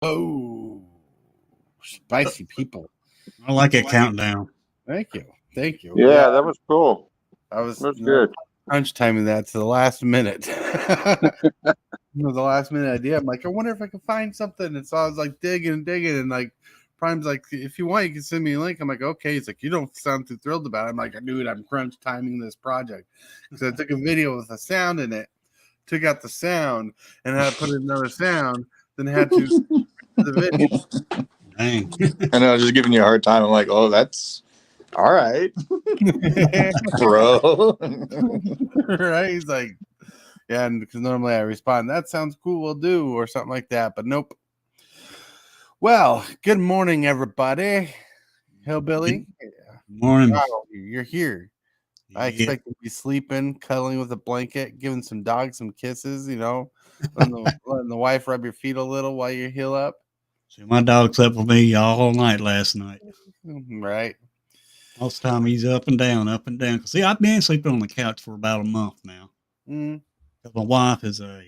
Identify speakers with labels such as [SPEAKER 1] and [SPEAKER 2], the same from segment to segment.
[SPEAKER 1] Oh, spicy people.
[SPEAKER 2] I like a countdown.
[SPEAKER 1] Thank you. Thank you.
[SPEAKER 3] Yeah, that was cool.
[SPEAKER 1] I was
[SPEAKER 3] That's good.
[SPEAKER 1] crunch timing that to the last minute. It was the last minute idea. I'm like, I wonder if I can find something. And so I was like digging and digging. And like, Prime's like, if you want, you can send me a link. I'm like, okay. He's like, you don't sound too thrilled about it. I'm like, dude, I'm crunch timing this project. So I took a video with a sound in it, took out the sound, and had to put in another sound, then had to the video.
[SPEAKER 2] Dang.
[SPEAKER 3] I know, just giving you a hard time. I'm like, oh, that's all right, bro.
[SPEAKER 1] Right? He's like, yeah, and because normally I respond, that sounds cool, we'll do, or something like that, but nope. Well, good morning, everybody. Hillbilly.
[SPEAKER 2] Morning.
[SPEAKER 1] Wow, you're here. I expect you to be sleeping, cuddling with a blanket, giving some dogs some kisses, letting the wife rub your feet a little while you heal up.
[SPEAKER 2] See, my dog slept with me all night last night.
[SPEAKER 1] Right.
[SPEAKER 2] Most of the time he's up and down, up and down. See, I've been sleeping on the couch for about a month now. Because my wife is a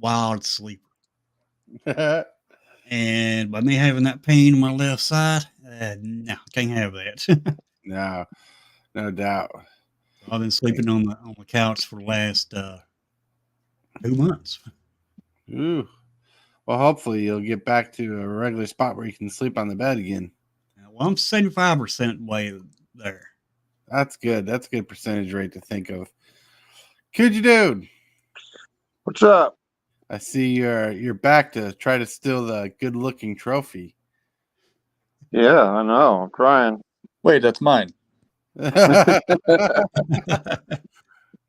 [SPEAKER 2] wild sleeper. And by me having that pain on my left side, no, can't have that.
[SPEAKER 1] No doubt.
[SPEAKER 2] I've been sleeping on the couch for the last 2 months.
[SPEAKER 1] Ooh. Well, hopefully you'll get back to a regular spot where you can sleep on the bed again.
[SPEAKER 2] Well, I'm 75% way there.
[SPEAKER 1] That's good. That's a good percentage rate to think of. Could you, dude?
[SPEAKER 3] What's up?
[SPEAKER 1] I see you're back to try to steal the good-looking trophy.
[SPEAKER 3] Yeah, I know. I'm crying. Wait, that's mine.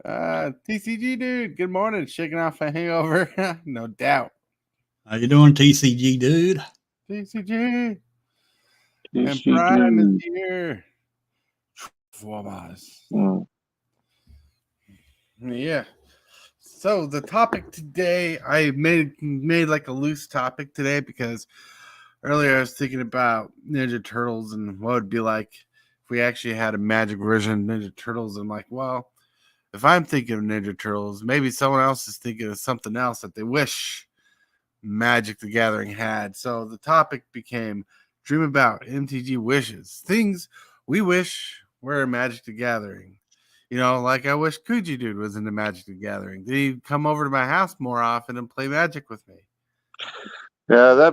[SPEAKER 1] TCG, dude. Good morning. Shaking off a hangover. No doubt.
[SPEAKER 2] How you doing, TCG, dude?
[SPEAKER 1] TCG. And Prime is here. Yeah. So the topic today, I made like a loose topic today because earlier I was thinking about Ninja Turtles and what it would be like if we actually had a magic version of Ninja Turtles. I'm like, well, if I'm thinking of Ninja Turtles, maybe someone else is thinking of something else that they wish Magic the Gathering had. So the topic became dream about MTG wishes. Things we wish were Magic the Gathering. Like I wish Kuji Dude was in the Magic the Gathering. Did he come over to my house more often and play Magic with me?
[SPEAKER 3] Yeah,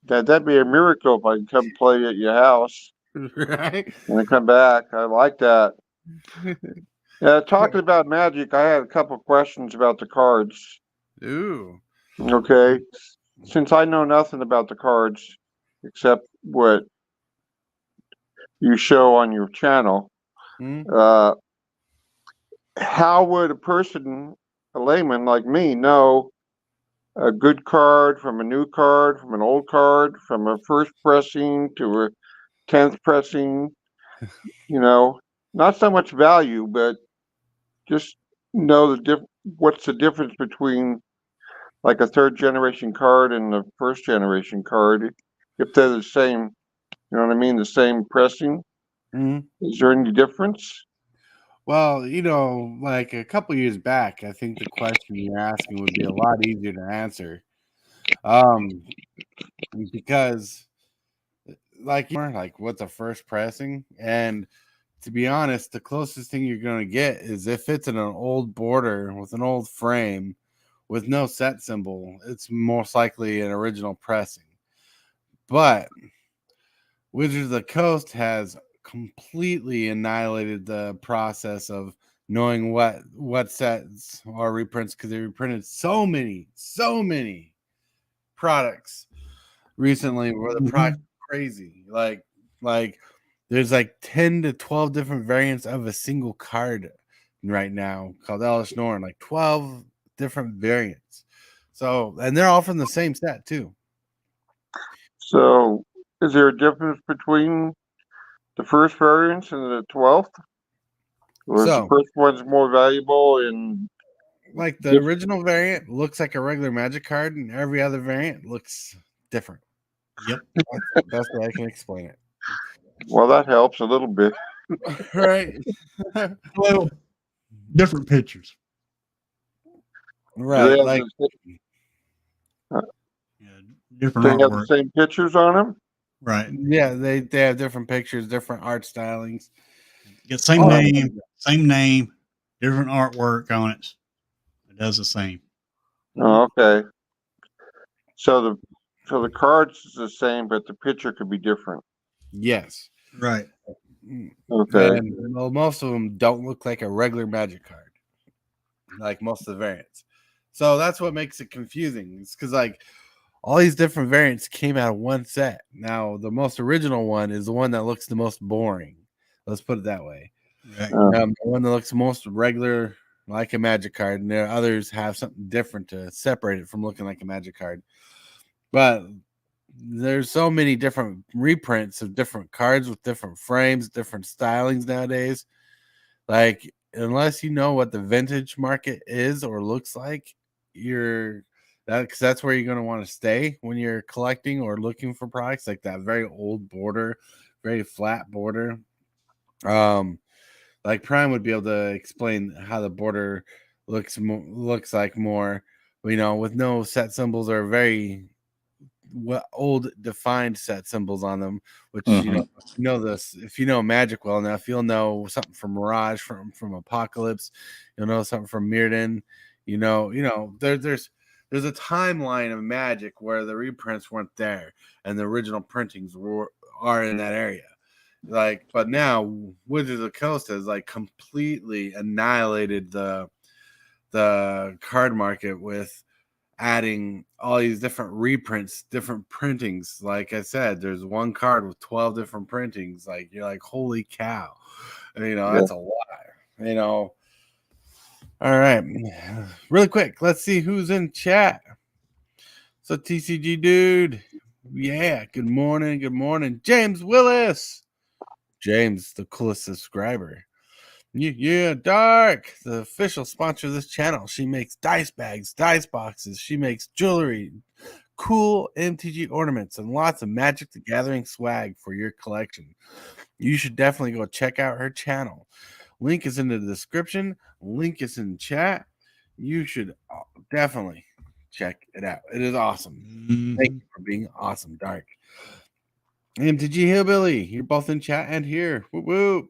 [SPEAKER 3] that'd be a miracle if I could come play at your house.
[SPEAKER 1] Right?
[SPEAKER 3] And then come back. I like that. Yeah, talking about Magic, I had a couple questions about the cards.
[SPEAKER 1] Ooh.
[SPEAKER 3] Okay. Since I know nothing about the cards except what you show on your channel, how would a layman like me, know a good card from a new card, from an old card, from a first pressing to a 10th pressing? Not so much value, but just know what's the difference between like a third generation card and a first generation card, if they're the same, you know what I mean, the same pressing. Is there any difference?
[SPEAKER 1] Well, like a couple years back, I think the question you're asking would be a lot easier to answer. Because like what's a first pressing? And to be honest, the closest thing you're going to get is if it's in an old border with an old frame with no set symbol, it's most likely an original pressing. But Wizards of the Coast has completely annihilated the process of knowing what sets are reprints because they reprinted so many products recently where the product crazy. Like there's like 10 to 12 different variants of a single card right now called Elish Norn, like 12 different variants. So, and they're all from the same set too.
[SPEAKER 3] So, is there a difference between the first variants and the 12th? Or is the first one's more valuable in?
[SPEAKER 1] Like the original variant looks like a regular Magic card, and every other variant looks different.
[SPEAKER 2] Yep.
[SPEAKER 1] That's the best way I can explain it.
[SPEAKER 3] Well, that helps a little bit.
[SPEAKER 1] Right.
[SPEAKER 2] Well, different pictures.
[SPEAKER 1] Right.
[SPEAKER 2] different
[SPEAKER 3] They have the
[SPEAKER 2] artwork.
[SPEAKER 3] same pictures on them.
[SPEAKER 2] Right.
[SPEAKER 1] Yeah, they have different pictures, different art stylings.
[SPEAKER 2] Get same name, different artwork on it. It does the same.
[SPEAKER 3] Oh, okay. So the cards is the same, but the picture could be different.
[SPEAKER 1] Yes.
[SPEAKER 2] Right.
[SPEAKER 3] Okay.
[SPEAKER 1] And well, most of them don't look like a regular Magic card, like most of the variants. So that's what makes it confusing. It's because like all these different variants came out of one set. Now the most original one is the one that looks the most boring. Let's put it that way.
[SPEAKER 2] Right.
[SPEAKER 1] The one that looks most regular, like a Magic card, and there others have something different to separate it from looking like a Magic card. But there's so many different reprints of different cards with different frames, different stylings nowadays. Like, unless you know what the vintage market is or looks like, because that's where you're going to want to stay when you're collecting or looking for products like that very old border, very flat border. Like Prime would be able to explain how the border looks like more, with no set symbols or very old defined set symbols on them, which this, if you know Magic well enough, you'll know something from Mirage, from Apocalypse, you'll know something from Mirrodin. There's a timeline of Magic where the reprints weren't there and the original printings are in that area. Like, but now Wizards of the Coast has like completely annihilated the card market with adding all these different reprints, different printings. Like I said, there's one card with 12 different printings. Like, you're like, holy cow. That's a lot. All right. Really quick, let's see who's in chat. So TCG dude. Yeah, good morning. Good morning. James Willis. James, the coolest subscriber. Yeah, Darc, the official sponsor of this channel. She makes dice bags, dice boxes. She makes jewelry, cool MTG ornaments, and lots of Magic the Gathering swag for your collection. You should definitely go check out her channel. Link is in the description. Link is in chat. You should definitely check it out. It is awesome. Thank you for being awesome, Darc. MTG Hillbilly, you're both in chat and here. Whoop whoop.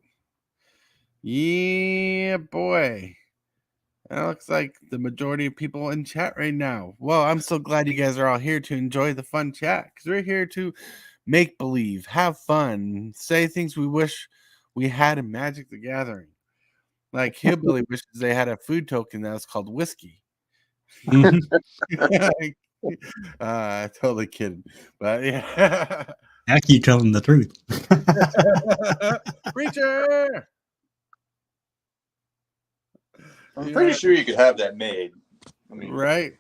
[SPEAKER 1] Yeah, boy. That looks like the majority of people in chat right now. Well, I'm so glad you guys are all here to enjoy the fun chat because we're here to make believe, have fun, say things we wish we had in Magic the Gathering. Like Hillbilly wishes they had a food token that was called whiskey. Totally kidding. But yeah.
[SPEAKER 2] I keep telling the truth.
[SPEAKER 1] Preacher!
[SPEAKER 4] I'm pretty sure you could have that made. I mean,
[SPEAKER 1] right.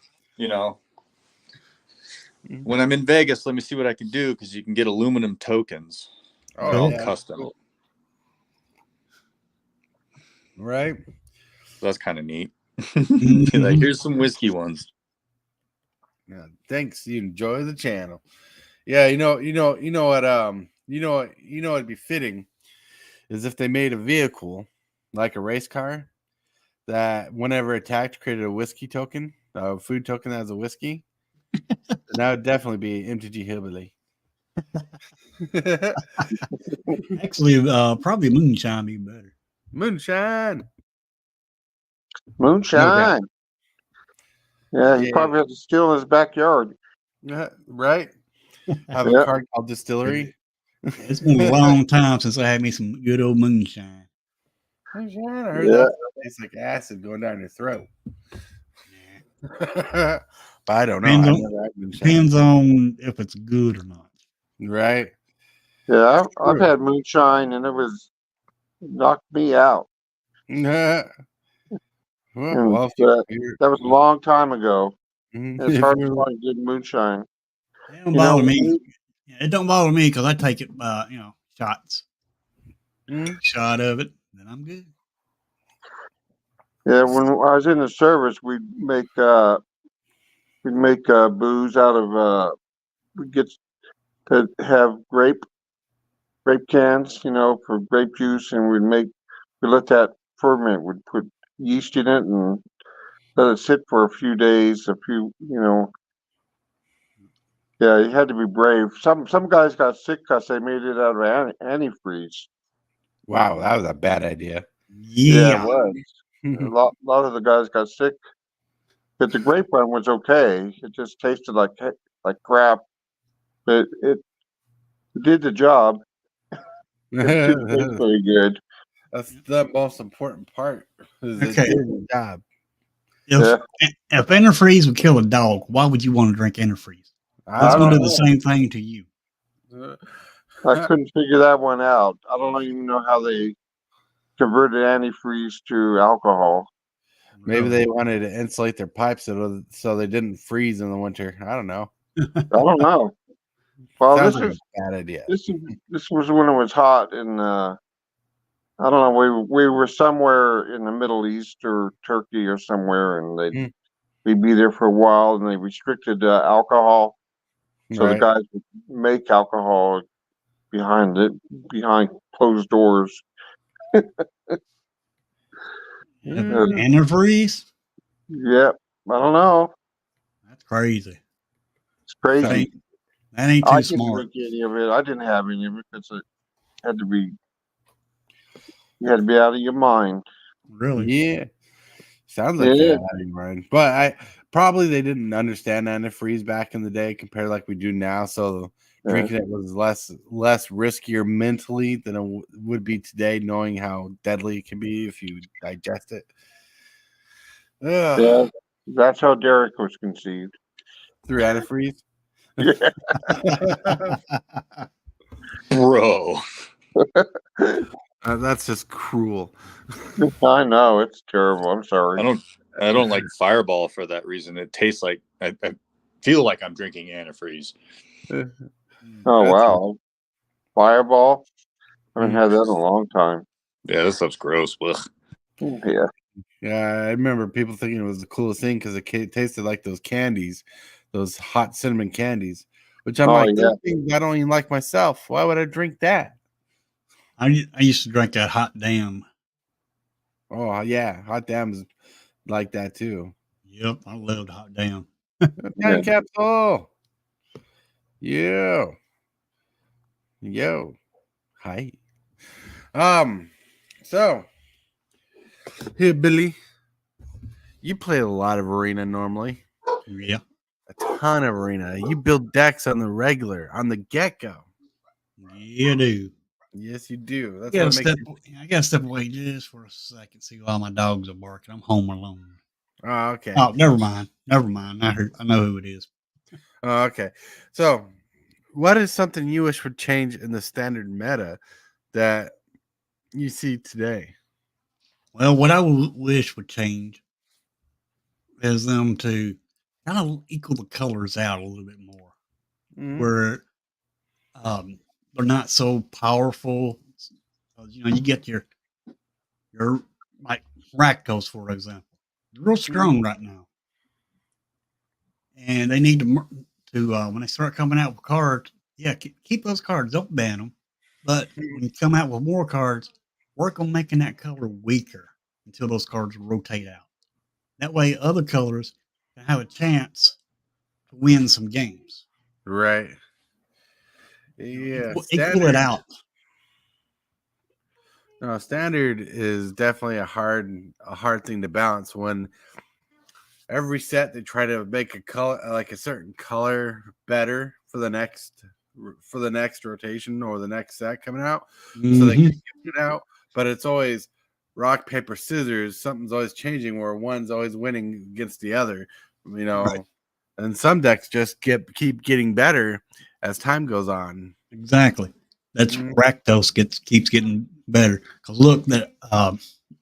[SPEAKER 4] When I'm in Vegas, let me see what I can do because you can get aluminum tokens.
[SPEAKER 1] Oh,
[SPEAKER 4] They're all
[SPEAKER 1] yeah.
[SPEAKER 4] custom.
[SPEAKER 1] Cool. Right.
[SPEAKER 4] So that's kind of neat. Like, here's some whiskey ones.
[SPEAKER 1] Yeah, thanks. You enjoy the channel. Yeah, what'd be fitting is if they made a vehicle like a race car that whenever attacked created a whiskey token, a food token that has a whiskey. That would definitely be MTG Hillbilly.
[SPEAKER 2] Actually, probably moonshine be better.
[SPEAKER 1] Moonshine.
[SPEAKER 3] No yeah, he probably has a still in his backyard.
[SPEAKER 1] Right? Have a card called Distillery.
[SPEAKER 2] It's been a long time since I had me some good old moonshine.
[SPEAKER 1] Moonshine, I heard that tastes like acid going down your throat. But I don't know.
[SPEAKER 2] Depends on if it's good or not.
[SPEAKER 1] Right.
[SPEAKER 3] Yeah, I've had moonshine and it knocked me out.
[SPEAKER 1] That
[SPEAKER 3] was a long time ago.
[SPEAKER 1] Mm-hmm.
[SPEAKER 3] It's hard to find good moonshine.
[SPEAKER 2] It don't bother me. It don't bother me because I take it shots. Shot of it, then I'm good.
[SPEAKER 3] Yeah, when I was in the service, we'd make booze out of we get to have grape cans, for grape juice, and we let that ferment. We'd put yeast in it and let it sit for a few days, Yeah, you had to be brave. Some guys got sick because they made it out of antifreeze.
[SPEAKER 1] Wow, that was a bad idea.
[SPEAKER 3] Yeah, it
[SPEAKER 2] Yeah.
[SPEAKER 3] was. A lot of the guys got sick. But the grape one was okay. It just tasted like crap. But it did the job. It didn't taste
[SPEAKER 1] That's
[SPEAKER 3] very good.
[SPEAKER 1] the most important part. Is it
[SPEAKER 2] Okay.
[SPEAKER 1] did the job.
[SPEAKER 2] If
[SPEAKER 3] Yeah.
[SPEAKER 2] if antifreeze would kill a dog, why would you want to drink antifreeze?
[SPEAKER 1] I
[SPEAKER 2] It's
[SPEAKER 3] I
[SPEAKER 2] going
[SPEAKER 3] don't
[SPEAKER 2] to do the
[SPEAKER 3] know.
[SPEAKER 2] same thing to you.
[SPEAKER 3] I couldn't figure that one out. I don't even know how they converted antifreeze to alcohol.
[SPEAKER 1] Maybe
[SPEAKER 2] Really.
[SPEAKER 1] they wanted to insulate their pipes so they didn't freeze in the winter. I don't know.
[SPEAKER 3] I don't know. Well,
[SPEAKER 1] Sounds like a bad idea.
[SPEAKER 3] this was when it was hot in I don't know. We were somewhere in the Middle East or Turkey or somewhere, and
[SPEAKER 1] Mm.
[SPEAKER 3] we'd be there for a while, and they restricted alcohol, so the
[SPEAKER 1] Right.
[SPEAKER 3] guys would make alcohol behind closed doors.
[SPEAKER 1] Mm.
[SPEAKER 2] Antifreeze?
[SPEAKER 3] Yeah, I don't know.
[SPEAKER 2] That's crazy.
[SPEAKER 3] It's
[SPEAKER 2] That
[SPEAKER 3] crazy.
[SPEAKER 2] ain't, that ain't
[SPEAKER 3] I
[SPEAKER 2] too
[SPEAKER 3] didn't
[SPEAKER 2] smart.
[SPEAKER 3] drink any of it. I didn't have any of it because it had to be you had to be out of your mind.
[SPEAKER 2] Really.
[SPEAKER 1] Yeah. Sounds like
[SPEAKER 3] Yeah,
[SPEAKER 1] you're out of your mind. But they didn't understand antifreeze back in the day compared to like we do now. So
[SPEAKER 3] yeah.
[SPEAKER 1] drinking it was less riskier mentally than it would be today, knowing how deadly it can be if you digest it. Ugh.
[SPEAKER 3] Yeah. That's how Derek was conceived.
[SPEAKER 1] Through antifreeze.
[SPEAKER 3] Yeah.
[SPEAKER 4] Bro.
[SPEAKER 1] That's just cruel.
[SPEAKER 3] I know, it's terrible. I'm sorry.
[SPEAKER 4] I don't like Fireball for that reason. It tastes like I feel like I'm drinking antifreeze.
[SPEAKER 3] Oh
[SPEAKER 1] That's
[SPEAKER 3] wow. Fireball? I haven't
[SPEAKER 1] Mm.
[SPEAKER 3] had that in a long time.
[SPEAKER 4] Yeah, this stuff's gross. Ugh.
[SPEAKER 3] Yeah.
[SPEAKER 1] Yeah, I remember people thinking it was the coolest thing because it tasted like those candies, those hot cinnamon candies. Which I'm
[SPEAKER 3] Oh
[SPEAKER 1] like,
[SPEAKER 3] yeah.
[SPEAKER 1] those things I don't even like myself. Why would I drink that?
[SPEAKER 2] I used to drink that hot damn.
[SPEAKER 1] Oh yeah, hot damns like that too.
[SPEAKER 2] Yep, I loved hot damn.
[SPEAKER 1] Time capsule. Yo, yo, hi. So here, Billy, you play a lot of arena normally,
[SPEAKER 2] Yeah.
[SPEAKER 1] a ton of arena. You build decks on the regular, on the get go.
[SPEAKER 2] Yeah, dude.
[SPEAKER 1] Yes, you do. That's
[SPEAKER 2] I
[SPEAKER 1] what makes.
[SPEAKER 2] gotta step away just for a second, see while my dogs are barking. I'm home alone.
[SPEAKER 1] Oh, okay.
[SPEAKER 2] Oh, never mind. Never mind. I know who it is.
[SPEAKER 1] Oh, okay. So, what is something you wish would change in the standard meta that you see today?
[SPEAKER 2] Well, what I wish would change is them to kind of equal the colors out a little bit more,
[SPEAKER 1] Mhm.
[SPEAKER 2] where they're not so powerful. You know, you get your like Rakdos, for example, they're real strong right now, and they need to when they start coming out with cards, yeah, keep those cards, don't ban them, but when you come out with more cards, work on making that color weaker until those cards rotate out. That way, other colors can have a chance to win some games.
[SPEAKER 1] Right.
[SPEAKER 2] You know,
[SPEAKER 1] Yeah.
[SPEAKER 2] equal it out.
[SPEAKER 1] No, standard is definitely a hard thing to balance when every set they try to make a color like a certain color better for the next rotation or the next set coming out. So they can get it out, but it's always rock, paper, scissors. Something's always changing where one's always winning against the other,
[SPEAKER 2] Right.
[SPEAKER 1] and some decks just keep getting better as time goes on.
[SPEAKER 2] Exactly. That's
[SPEAKER 1] Mhm.
[SPEAKER 2] Rakdos keeps getting better. Because look, that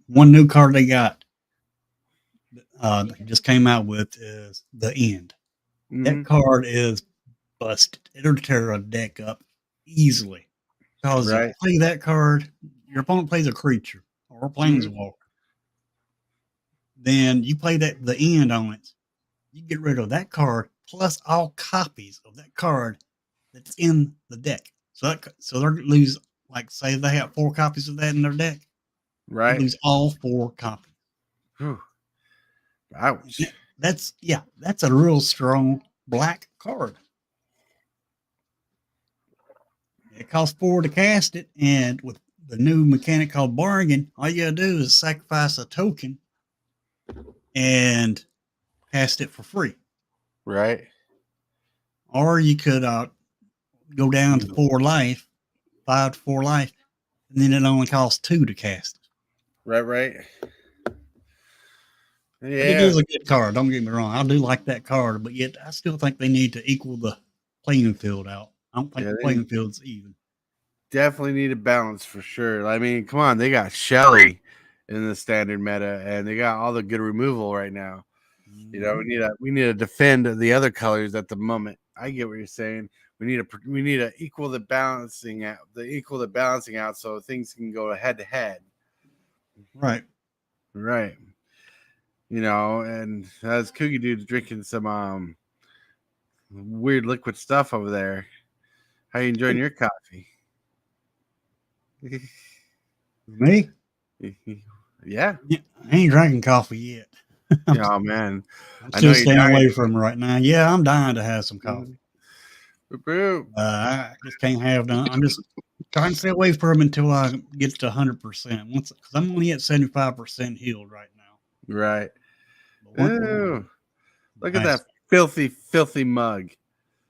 [SPEAKER 2] one new card they got just came out with is the End. That
[SPEAKER 1] Mhm.
[SPEAKER 2] card is busted. It'll tear a deck up easily. Because you
[SPEAKER 1] Right.
[SPEAKER 2] play that card, your opponent plays a creature or a planeswalker. Then you play the End on it. You get rid of that card plus all copies of that card that's in the deck. So they lose, like, say they have 4 copies of that in their deck. They
[SPEAKER 1] Right.
[SPEAKER 2] lose all 4 copies.
[SPEAKER 1] Whew. Ouch.
[SPEAKER 2] That's a real strong black card. It costs $4 to cast it, and with the new mechanic called bargain, all you gotta do is sacrifice a token and cast it for free.
[SPEAKER 1] Right.
[SPEAKER 2] Or you could go down to 4 life, 5 to 4 life, and then it only costs 2 to cast it.
[SPEAKER 1] Right.
[SPEAKER 2] But it is a good card. Don't get me wrong. I do like that card, but yet I still think they need to equal the playing field out. I don't think the playing field's even.
[SPEAKER 1] Definitely need a balance for sure. I mean, come on, they got Shelly in the standard meta, and they got all the good removal right now. You know, we need to defend the other colors at the moment. I get what you're saying. We need to equal the balancing out, so things can go head to head.
[SPEAKER 2] Right.
[SPEAKER 1] You know, and as Cookie Dude's drinking some weird liquid stuff over there. How you enjoying your coffee?
[SPEAKER 2] Me?
[SPEAKER 1] Yeah.
[SPEAKER 2] I ain't drinking coffee yet.
[SPEAKER 1] Oh man,
[SPEAKER 2] I'm still staying away from it right now. Yeah, I'm dying to have some coffee. I just can't have none. I'm just trying to stay away from it until I get to 100%. Because I'm only at 75% healed right now.
[SPEAKER 1] Right. Ooh, look at that filthy mug.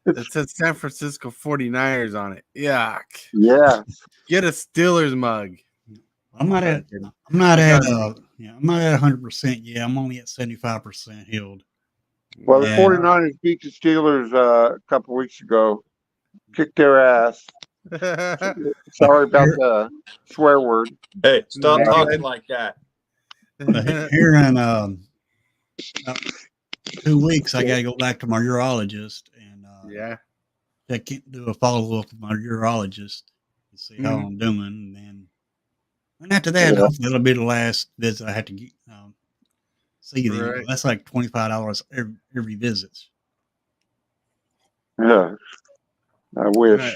[SPEAKER 1] It says San Francisco 49ers on it. Yuck.
[SPEAKER 3] Yeah.
[SPEAKER 1] Get a Steelers mug.
[SPEAKER 2] I'm not at 100% yet. I'm only at 75% healed.
[SPEAKER 3] Well, the 49ers beat the Steelers a couple weeks ago. Kicked their ass. Sorry about the swear word.
[SPEAKER 4] Hey, stop talking like that.
[SPEAKER 2] Here in about 2 weeks, I got to go back to my urologist and do a follow up with my urologist to see how I'm doing. And after that, hopefully that'll be the last visit I have to see them. Right. That's like $25 every visit.
[SPEAKER 3] Yeah, I wish.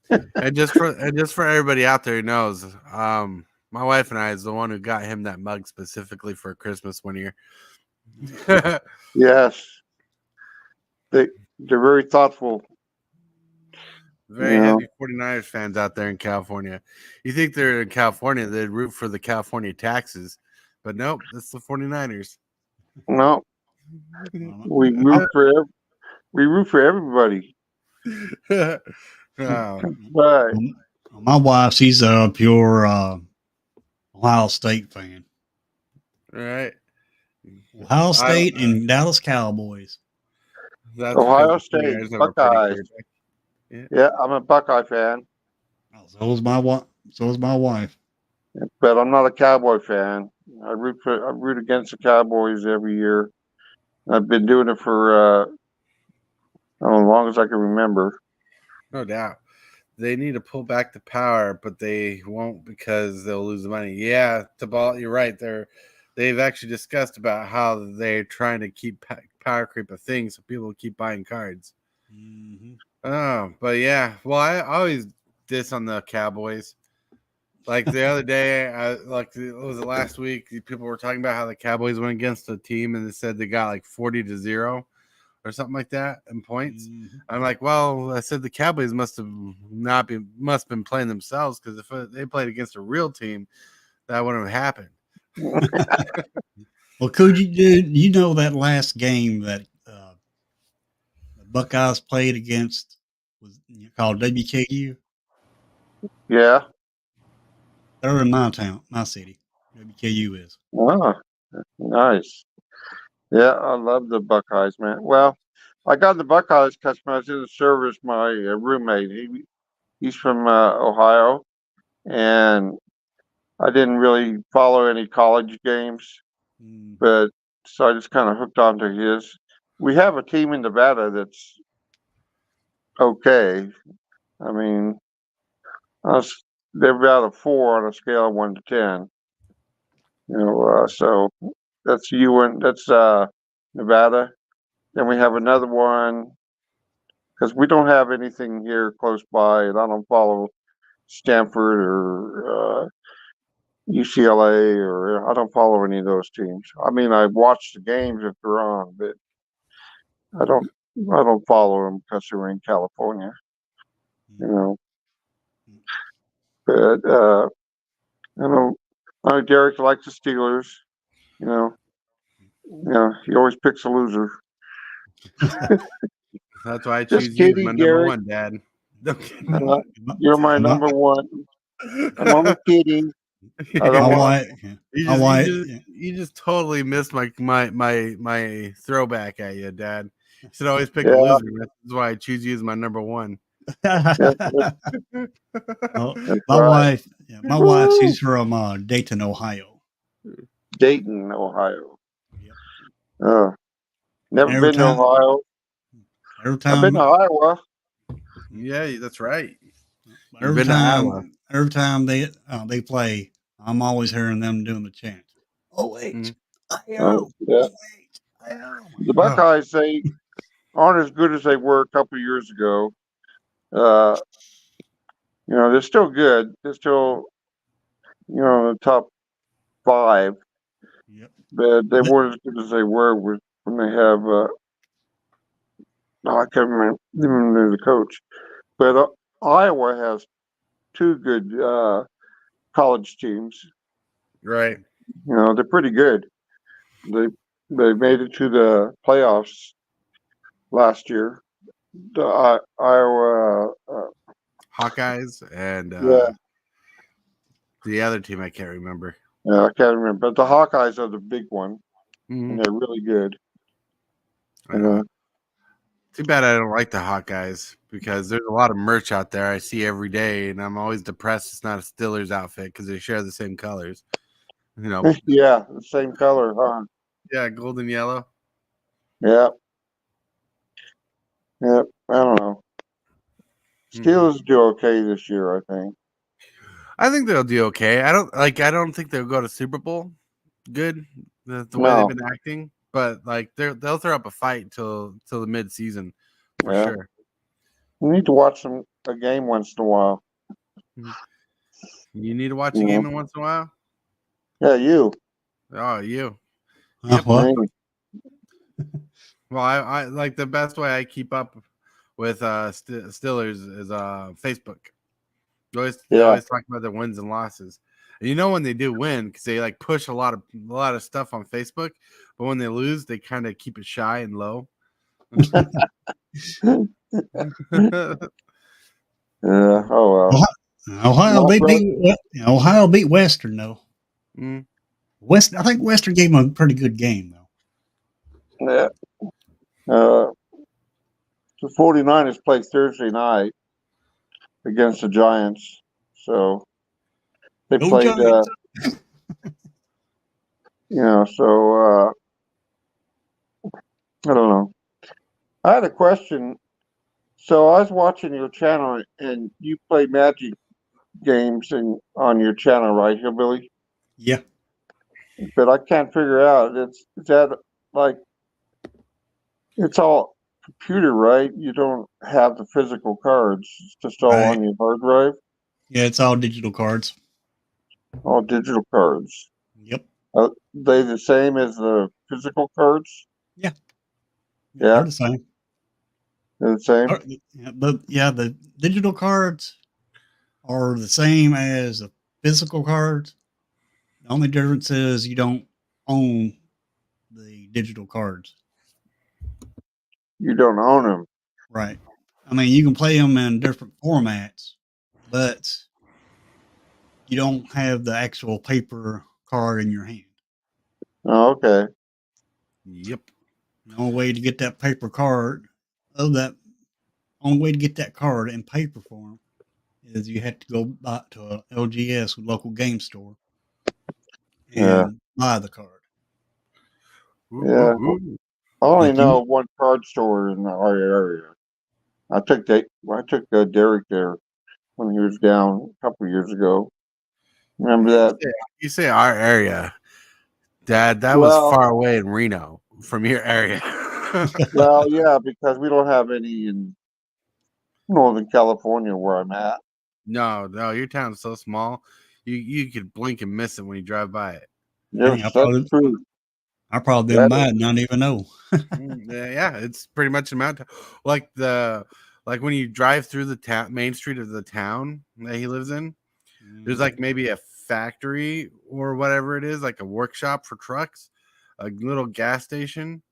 [SPEAKER 1] And just for everybody out there who knows, my wife and I is the one who got him that mug specifically for Christmas one year.
[SPEAKER 3] Yes, they're very thoughtful.
[SPEAKER 1] Very heavy 49ers fans out there in California. You think they're in California, they'd root for the California taxes, but nope, that's the 49ers.
[SPEAKER 3] No, we root for everybody.
[SPEAKER 2] Right. My wife, she's a pure Ohio State fan.
[SPEAKER 1] Right.
[SPEAKER 2] Ohio State and Dallas Cowboys.
[SPEAKER 3] That's Ohio State Buckeyes. Yeah, I'm a Buckeye fan.
[SPEAKER 2] So is my wife.
[SPEAKER 3] But I'm not a Cowboy fan. I root against the Cowboys every year. I've been doing it for as long as I can remember.
[SPEAKER 1] No doubt. They need to pull back the power, but they won't because they'll lose money. Yeah, you're right. They've actually discussed about how they're trying to keep power creep a thing, so people keep buying cards.
[SPEAKER 2] Mm-hmm.
[SPEAKER 1] Oh, but yeah. Well, I always diss on the Cowboys. Like the other day, was it last week? People were talking about how the Cowboys went against a team and they said they got like 40-0 or something like that in points. Mm-hmm. I'm like, well, I said the Cowboys must have been playing themselves, because if they played against a real team, that wouldn't have happened.
[SPEAKER 2] Well, could you know that last game that the Buckeyes played against was called WKU?
[SPEAKER 3] Yeah.
[SPEAKER 2] They're in my city. WKU is.
[SPEAKER 3] Oh, nice. Yeah, I love the Buckeyes, man. Well, I got the Buckeyes because when I was in the service, my roommate, he's from Ohio, and I didn't really follow any college games, but so I just kind of hooked onto his. We have a team in Nevada that's okay. I mean, they're about a 4 on a scale of 1 to 10. So that's Nevada. Then we have another one because we don't have anything here close by, and I don't follow Stanford or UCLA, or I don't follow any of those teams. I mean, I watch the games if they're on, but I don't follow them because they're in California. But I know Derek likes the Steelers. You know, he always picks a loser.
[SPEAKER 1] That's why I choose
[SPEAKER 3] Just
[SPEAKER 1] you as
[SPEAKER 3] kidding,
[SPEAKER 1] my number
[SPEAKER 3] Derek.
[SPEAKER 1] one, Dad. No kidding.
[SPEAKER 3] You're my number one. I'm only kidding. I don't
[SPEAKER 2] My
[SPEAKER 3] want.
[SPEAKER 2] wife, my wife,
[SPEAKER 1] You just totally missed my throwback at you, Dad. You should always pick a
[SPEAKER 3] Yeah,
[SPEAKER 1] loser. That's why I choose you as my number one.
[SPEAKER 2] Oh,
[SPEAKER 3] that's
[SPEAKER 2] my
[SPEAKER 3] right.
[SPEAKER 2] wife, she's from Dayton, Ohio.
[SPEAKER 3] Dayton, Ohio.
[SPEAKER 2] Yep.
[SPEAKER 3] Never
[SPEAKER 2] Every
[SPEAKER 3] been to
[SPEAKER 2] time,
[SPEAKER 3] Ohio.
[SPEAKER 2] every
[SPEAKER 3] I've been
[SPEAKER 2] time,
[SPEAKER 3] to Iowa.
[SPEAKER 1] Yeah, that's right. You've
[SPEAKER 2] every
[SPEAKER 1] been to Iowa.
[SPEAKER 2] time, every time they play, I'm always hearing them doing the chant. Oh wait,
[SPEAKER 3] Yeah.
[SPEAKER 2] oh wait,
[SPEAKER 3] The
[SPEAKER 2] oh.
[SPEAKER 3] Buckeyes, they aren't as good as they were a couple of years ago. Uh, they're still good. They're still, in the top 5,
[SPEAKER 2] Yep.
[SPEAKER 3] but they weren't as good as they were when they have. I can't remember the coach, but Iowa has 2 good college teams.
[SPEAKER 1] Right.
[SPEAKER 3] They're pretty good. They they made it to the playoffs last year. The Iowa,
[SPEAKER 1] Hawkeyes and
[SPEAKER 3] yeah,
[SPEAKER 1] the other team I can't remember.
[SPEAKER 3] I can't remember, but the Hawkeyes are the big one,
[SPEAKER 1] Mhm.
[SPEAKER 3] and they're really good.
[SPEAKER 1] I know. Too bad I don't like the Hawkeyes because there's a lot of merch out there I see every day, and I'm always depressed it's not a Steelers outfit because they share the same colors.
[SPEAKER 3] Yeah, the same color, huh?
[SPEAKER 1] Yeah, gold and yellow.
[SPEAKER 3] Yeah, yeah. I don't know. Steelers do okay this year, I think.
[SPEAKER 1] I think they'll do okay. I don't think they'll go to Super Bowl good the way they've
[SPEAKER 3] No,
[SPEAKER 1] been acting, but like they'll throw up a fight till the mid season for
[SPEAKER 3] yeah.
[SPEAKER 1] sure.
[SPEAKER 3] You need to watch a game once in a while.
[SPEAKER 1] You need to watch
[SPEAKER 3] You
[SPEAKER 1] a game
[SPEAKER 3] know?
[SPEAKER 1] in once in a while.
[SPEAKER 3] Yeah, you.
[SPEAKER 1] Oh, you.
[SPEAKER 2] Huh, what?
[SPEAKER 3] Me.
[SPEAKER 1] Well, I like the best way I keep up with Steelers is Facebook. They
[SPEAKER 3] Yeah.
[SPEAKER 1] always talk about their wins and losses. And when they do win because they like push a lot of stuff on Facebook, but when they lose, they kind of keep it shy and low.
[SPEAKER 3] Yeah. Oh well.
[SPEAKER 2] Ohio
[SPEAKER 3] My
[SPEAKER 2] beat,
[SPEAKER 3] brother.
[SPEAKER 2] Ohio beat Western though.
[SPEAKER 1] Mm.
[SPEAKER 2] I think Western gave them a pretty good game though.
[SPEAKER 3] Yeah. The 49ers play Thursday night against the Giants, so they
[SPEAKER 2] Go
[SPEAKER 3] played.
[SPEAKER 2] Giants!
[SPEAKER 3] So I don't know. I had a question. So I was watching your channel, and you play Magic games on your channel, right, Hillbilly?
[SPEAKER 2] Yeah,
[SPEAKER 3] But I can't figure out. Is that like it's all computer, right? You don't have the physical cards. It's just all
[SPEAKER 2] right.
[SPEAKER 3] on your hard drive,
[SPEAKER 2] Yeah, it's all digital cards.
[SPEAKER 3] all digital cards.
[SPEAKER 2] Yep.
[SPEAKER 3] Are they the same as the physical cards?
[SPEAKER 2] Yeah,
[SPEAKER 3] Yeah,
[SPEAKER 2] they're the same.
[SPEAKER 3] they're the same.
[SPEAKER 2] The digital cards are the same as the physical cards. The only difference is you don't own the digital cards.
[SPEAKER 3] You don't own them.
[SPEAKER 2] Right. I mean, you can play them in different formats, but you don't have the actual paper card in your hand.
[SPEAKER 3] Oh, okay.
[SPEAKER 1] Yep.
[SPEAKER 2] The only way to get that paper card, only way to get that card in paper form is you have to go back to a LGS, local game store,
[SPEAKER 3] Yeah,
[SPEAKER 2] and buy the card.
[SPEAKER 3] yeah.
[SPEAKER 1] Ooh.
[SPEAKER 3] I only
[SPEAKER 2] Like you,
[SPEAKER 3] know one card store in our area. I took Derek there when he was down a couple of years ago. Remember that?
[SPEAKER 1] You say our area, Dad. That was
[SPEAKER 3] Well,
[SPEAKER 1] far away in Reno from your area.
[SPEAKER 3] well, yeah, because we don't have any in Northern California where I'm at.
[SPEAKER 1] No, your town's so small. You could blink and miss it when you drive by it.
[SPEAKER 2] dang,
[SPEAKER 3] Yes, that's true.
[SPEAKER 2] I probably
[SPEAKER 3] That
[SPEAKER 2] didn't buy it and not even know.
[SPEAKER 1] Yeah, it's pretty much a mountain. Like when you drive through the main street of the town that he lives in, There's like maybe a factory or whatever it is, like a workshop for trucks, a little gas station,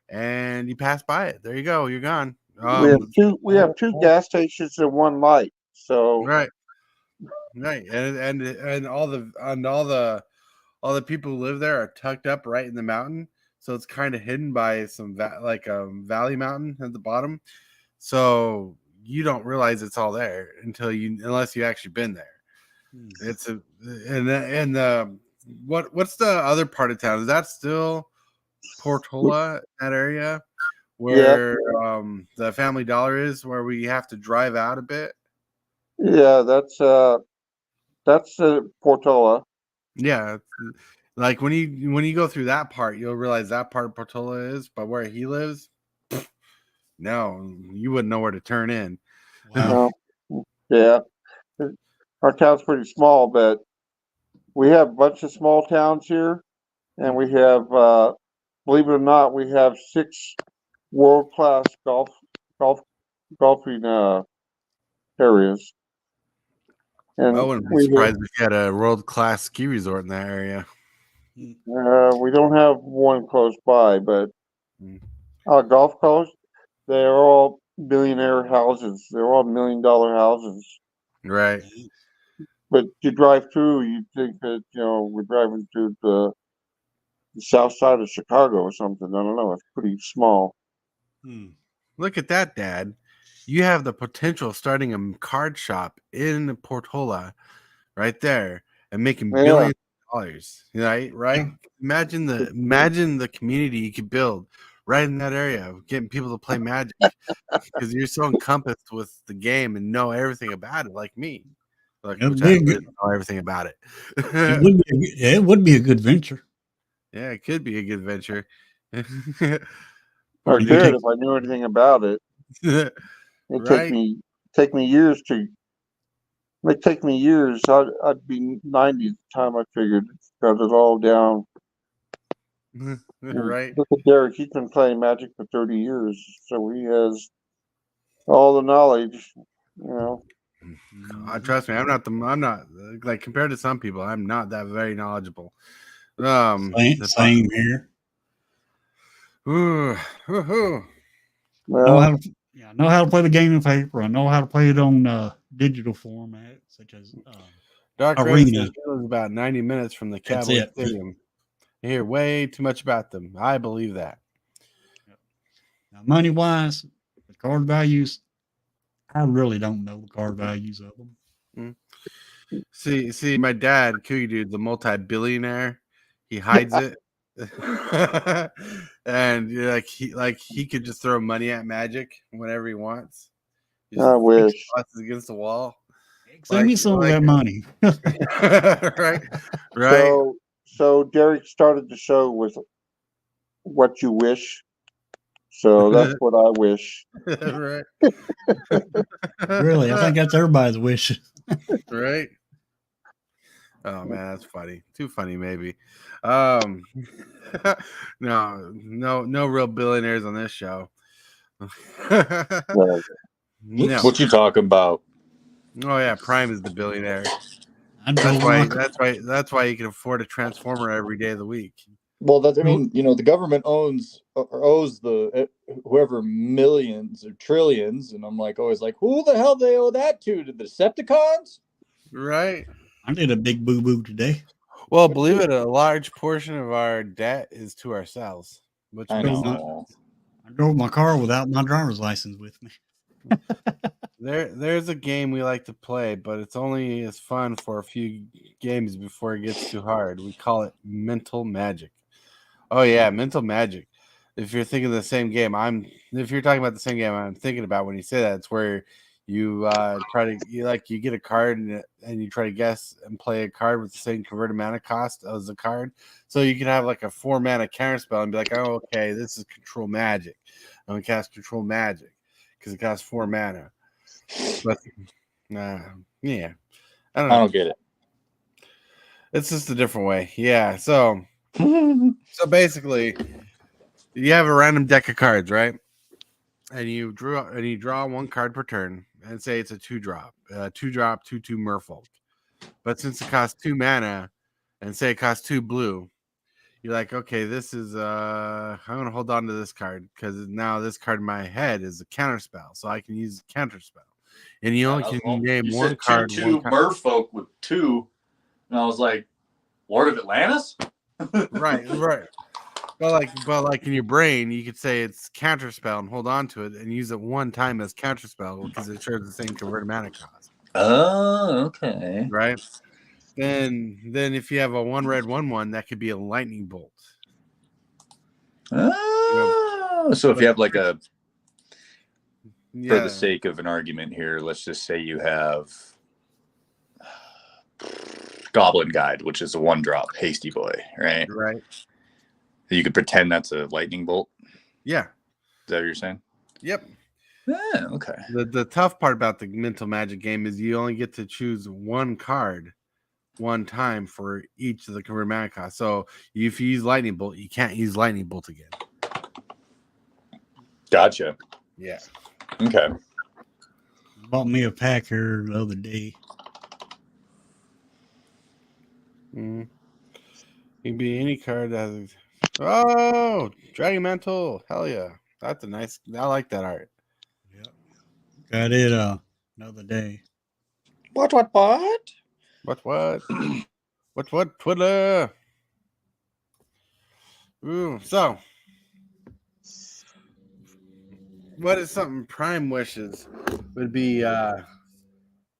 [SPEAKER 1] and you pass by it. There you go. You're gone.
[SPEAKER 3] We have two gas stations and one light. So
[SPEAKER 1] Right, right, and all the people who live there are tucked up right in the mountain, so it's kind of hidden by some like a valley mountain at the bottom. So you don't realize it's all there unless you actually been there. It's a and the what's the other part of town? Is that still Portola, that area
[SPEAKER 3] yeah,
[SPEAKER 1] where the Family Dollar is, where we have to drive out a bit?
[SPEAKER 3] yeah, that's Portola.
[SPEAKER 1] Yeah, like when you go through that part, you'll realize that part of Portola is, but where he lives, no, you wouldn't know where to turn in.
[SPEAKER 2] Wow.
[SPEAKER 3] Yeah, our town's pretty small, but we have a bunch of small towns here, and we have, believe it or not, we have 6 world-class golf golfing areas,
[SPEAKER 1] I
[SPEAKER 3] and
[SPEAKER 1] wouldn't be surprised if you had a world-class ski resort in that area.
[SPEAKER 3] we don't have one close by, but
[SPEAKER 1] Mm.
[SPEAKER 3] Gulf Coast, they're all millionaire houses. They're all $1 million houses.
[SPEAKER 1] Right.
[SPEAKER 3] But you drive through, you think that we're driving through the south side of Chicago or something. I don't know. It's pretty small.
[SPEAKER 1] Look at that, Dad. You have the potential of starting a card shop in Portola right there and making
[SPEAKER 3] Yeah.
[SPEAKER 1] billions of dollars. Right? Right? Imagine the community you could build right in that area, getting people to play Magic because you're so encompassed with the game and know everything about it, like me. Which I really don't know everything about it.
[SPEAKER 2] It would be a good venture.
[SPEAKER 1] Yeah, it could be a good venture.
[SPEAKER 3] I could if I knew anything about it. It'd
[SPEAKER 1] Right?
[SPEAKER 3] take me years to. It might take me years. I'd be 90 at the time I figured. Got it all down.
[SPEAKER 1] Right.
[SPEAKER 3] Look at Derek. He's been playing Magic for 30 years, so he has all the knowledge.
[SPEAKER 1] Trust me, I'm not like, compared to some people, I'm not that very knowledgeable.
[SPEAKER 2] Same here.
[SPEAKER 3] Well,
[SPEAKER 2] I know how to play the game in paper. I know how to play it on digital format, such as
[SPEAKER 1] Darc Raven
[SPEAKER 2] Arena.
[SPEAKER 1] says he lives about 90 minutes from the Cowboys Stadium. You hear way too much about them. I believe that.
[SPEAKER 2] Now, money wise, the card values, I really don't know the card values of them.
[SPEAKER 1] See, my dad, Cookie Dude, the multi-billionaire, he hides it. And he could just throw money at Magic whenever he wants.
[SPEAKER 3] I wish.
[SPEAKER 1] Against the wall.
[SPEAKER 2] Send me some of that money.
[SPEAKER 1] right.
[SPEAKER 3] So Derek started the show with what you wish. So that's what I wish.
[SPEAKER 1] Right.
[SPEAKER 2] Really, I think that's everybody's wish.
[SPEAKER 1] Right. Oh man, that's funny. Too funny, maybe. No real billionaires on this show.
[SPEAKER 3] Well,
[SPEAKER 1] No.
[SPEAKER 4] What you talking about?
[SPEAKER 1] Oh yeah, Prime is the billionaire. That's why you can afford a Transformer every day of the week.
[SPEAKER 4] Well, the government owes whoever millions or trillions, and I'm always like, who the hell they owe that to? To the Decepticons?
[SPEAKER 1] Right.
[SPEAKER 2] I did a big boo boo today.
[SPEAKER 1] Well, believe it, a large portion of our debt is to ourselves. Which
[SPEAKER 2] I drove my car without my driver's license with me.
[SPEAKER 1] There's a game we like to play, but it's only as fun for a few games before it gets too hard. We call it Mental Magic. Oh yeah, Mental Magic. If you're thinking of the same game, if you're talking about the same game I'm thinking about when you say that, it's where you you get a card and you try to guess and play a card with the same converted mana cost as the card. So you can have like a 4-mana counter spell and be like, oh, okay, this is Control Magic. I'm gonna cast Control Magic because it costs 4 mana. But yeah, I don't
[SPEAKER 4] get it.
[SPEAKER 1] It's just a different way. Yeah. So basically, you have a random deck of cards, right? And you draw one card per turn, and say it's a 2-drop, 2-2 Merfolk. But since it costs 2 mana, and say it costs 2 blue, you're like, okay, this is I'm gonna hold on to this card because now this card in my head is a counter spell, so I can use a counter spell. And you only can name
[SPEAKER 5] you
[SPEAKER 1] one
[SPEAKER 5] said
[SPEAKER 1] card.
[SPEAKER 5] 2/2 merfolk with 2, and I was like, Lord of Atlantis?
[SPEAKER 1] Right. But like in your brain, you could say it's counter spell and hold on to it and use it one time as counter spell because it shares the same converted mana cost.
[SPEAKER 5] Oh, okay.
[SPEAKER 1] Right. Then if you have a 1 red 1/1, that could be a lightning bolt.
[SPEAKER 5] Oh, so if you have like a, for
[SPEAKER 1] Yeah.
[SPEAKER 5] the sake of an argument here, let's just say you have Goblin Guide, which is a 1-drop hasty boy, right?
[SPEAKER 1] Right.
[SPEAKER 5] You could pretend that's a lightning bolt.
[SPEAKER 1] Yeah.
[SPEAKER 5] Is that what you're saying?
[SPEAKER 1] Yep.
[SPEAKER 5] Yeah, okay.
[SPEAKER 1] The tough part about the mental magic game is you only get to choose one card one time for each of the converted mana costs. So if you use lightning bolt, you can't use lightning bolt again.
[SPEAKER 5] Gotcha.
[SPEAKER 1] Yeah.
[SPEAKER 5] Okay.
[SPEAKER 2] Bought me a pack here the other day.
[SPEAKER 1] It can be any card that has. Oh, Dragon Mantle. Hell yeah. That's a nice. I like that art.
[SPEAKER 2] Yep. Got it another day.
[SPEAKER 5] What?
[SPEAKER 1] What? Twiddler. Ooh, so. What is something Prime wishes would be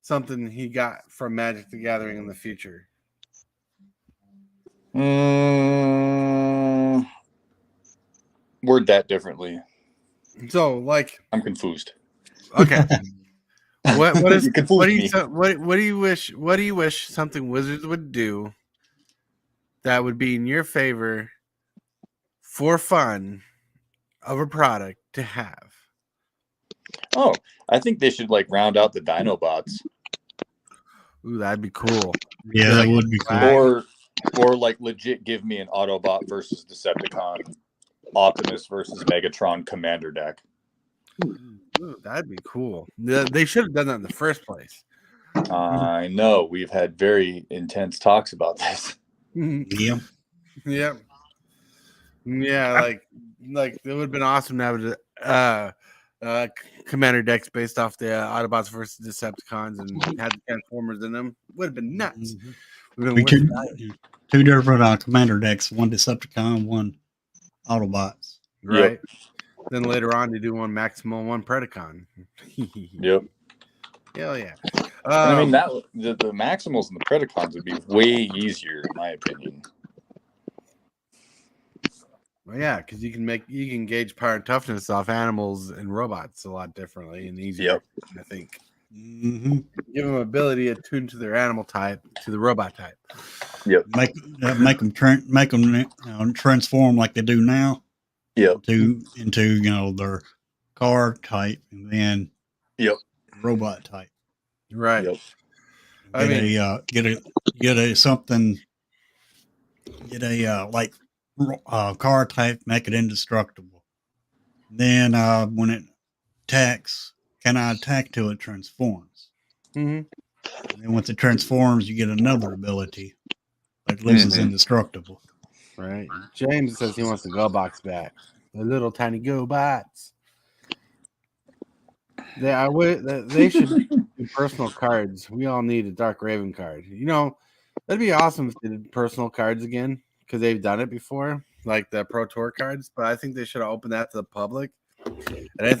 [SPEAKER 1] something he got from Magic the Gathering in the future?
[SPEAKER 5] Word that differently.
[SPEAKER 1] So, like,
[SPEAKER 5] I'm confused.
[SPEAKER 1] okay. What is
[SPEAKER 5] You confused me.
[SPEAKER 1] what do you wish something Wizards would do that would be in your favor for fun of a product to have?
[SPEAKER 5] Oh, I think they should like round out the Dinobots.
[SPEAKER 1] Ooh, that'd be cool.
[SPEAKER 2] Yeah, that would be cool.
[SPEAKER 5] Or like legit give me an Autobot versus Decepticon, Optimus versus Megatron Commander deck.
[SPEAKER 1] Ooh, that'd be cool. They should have done that in the first place.
[SPEAKER 5] I know we've had very intense talks about this.
[SPEAKER 2] Yeah.
[SPEAKER 1] Yep. Yeah, like it would have been awesome to have commander decks based off the Autobots versus Decepticons and had the Transformers in them. Would have been nuts.
[SPEAKER 2] We could two different commander decks, one Decepticon, one Autobots.
[SPEAKER 1] Right.
[SPEAKER 5] Yep.
[SPEAKER 1] Then later on they do one Maximal, one Predacon.
[SPEAKER 5] Yep.
[SPEAKER 1] Hell yeah.
[SPEAKER 5] And I mean that the Maximals and the Predacons would be way easier in my opinion.
[SPEAKER 1] Well, yeah, because you can gauge power and toughness off animals and robots a lot differently and easier.
[SPEAKER 5] Yep.
[SPEAKER 1] I think.
[SPEAKER 2] Mm-hmm.
[SPEAKER 1] Give them ability attuned to their animal type to the robot type.
[SPEAKER 5] Yep.
[SPEAKER 2] Make them transform like they do now.
[SPEAKER 5] Yep.
[SPEAKER 2] Into their car type and then
[SPEAKER 5] Yep.
[SPEAKER 2] robot type.
[SPEAKER 1] Right.
[SPEAKER 5] Yep.
[SPEAKER 2] Car type, make it indestructible. Then when it attacks, cannot attack till it transforms.
[SPEAKER 1] Mm-hmm.
[SPEAKER 2] And then once it transforms, you get another ability that loses indestructible.
[SPEAKER 1] Right. James says he wants the Go Box back. The little tiny Go Bots. They should do personal cards. We all need a Darc Raven card. That'd be awesome if they did personal cards again because they've done it before, like the Pro Tour cards. But I think they should have opened that to the public. And I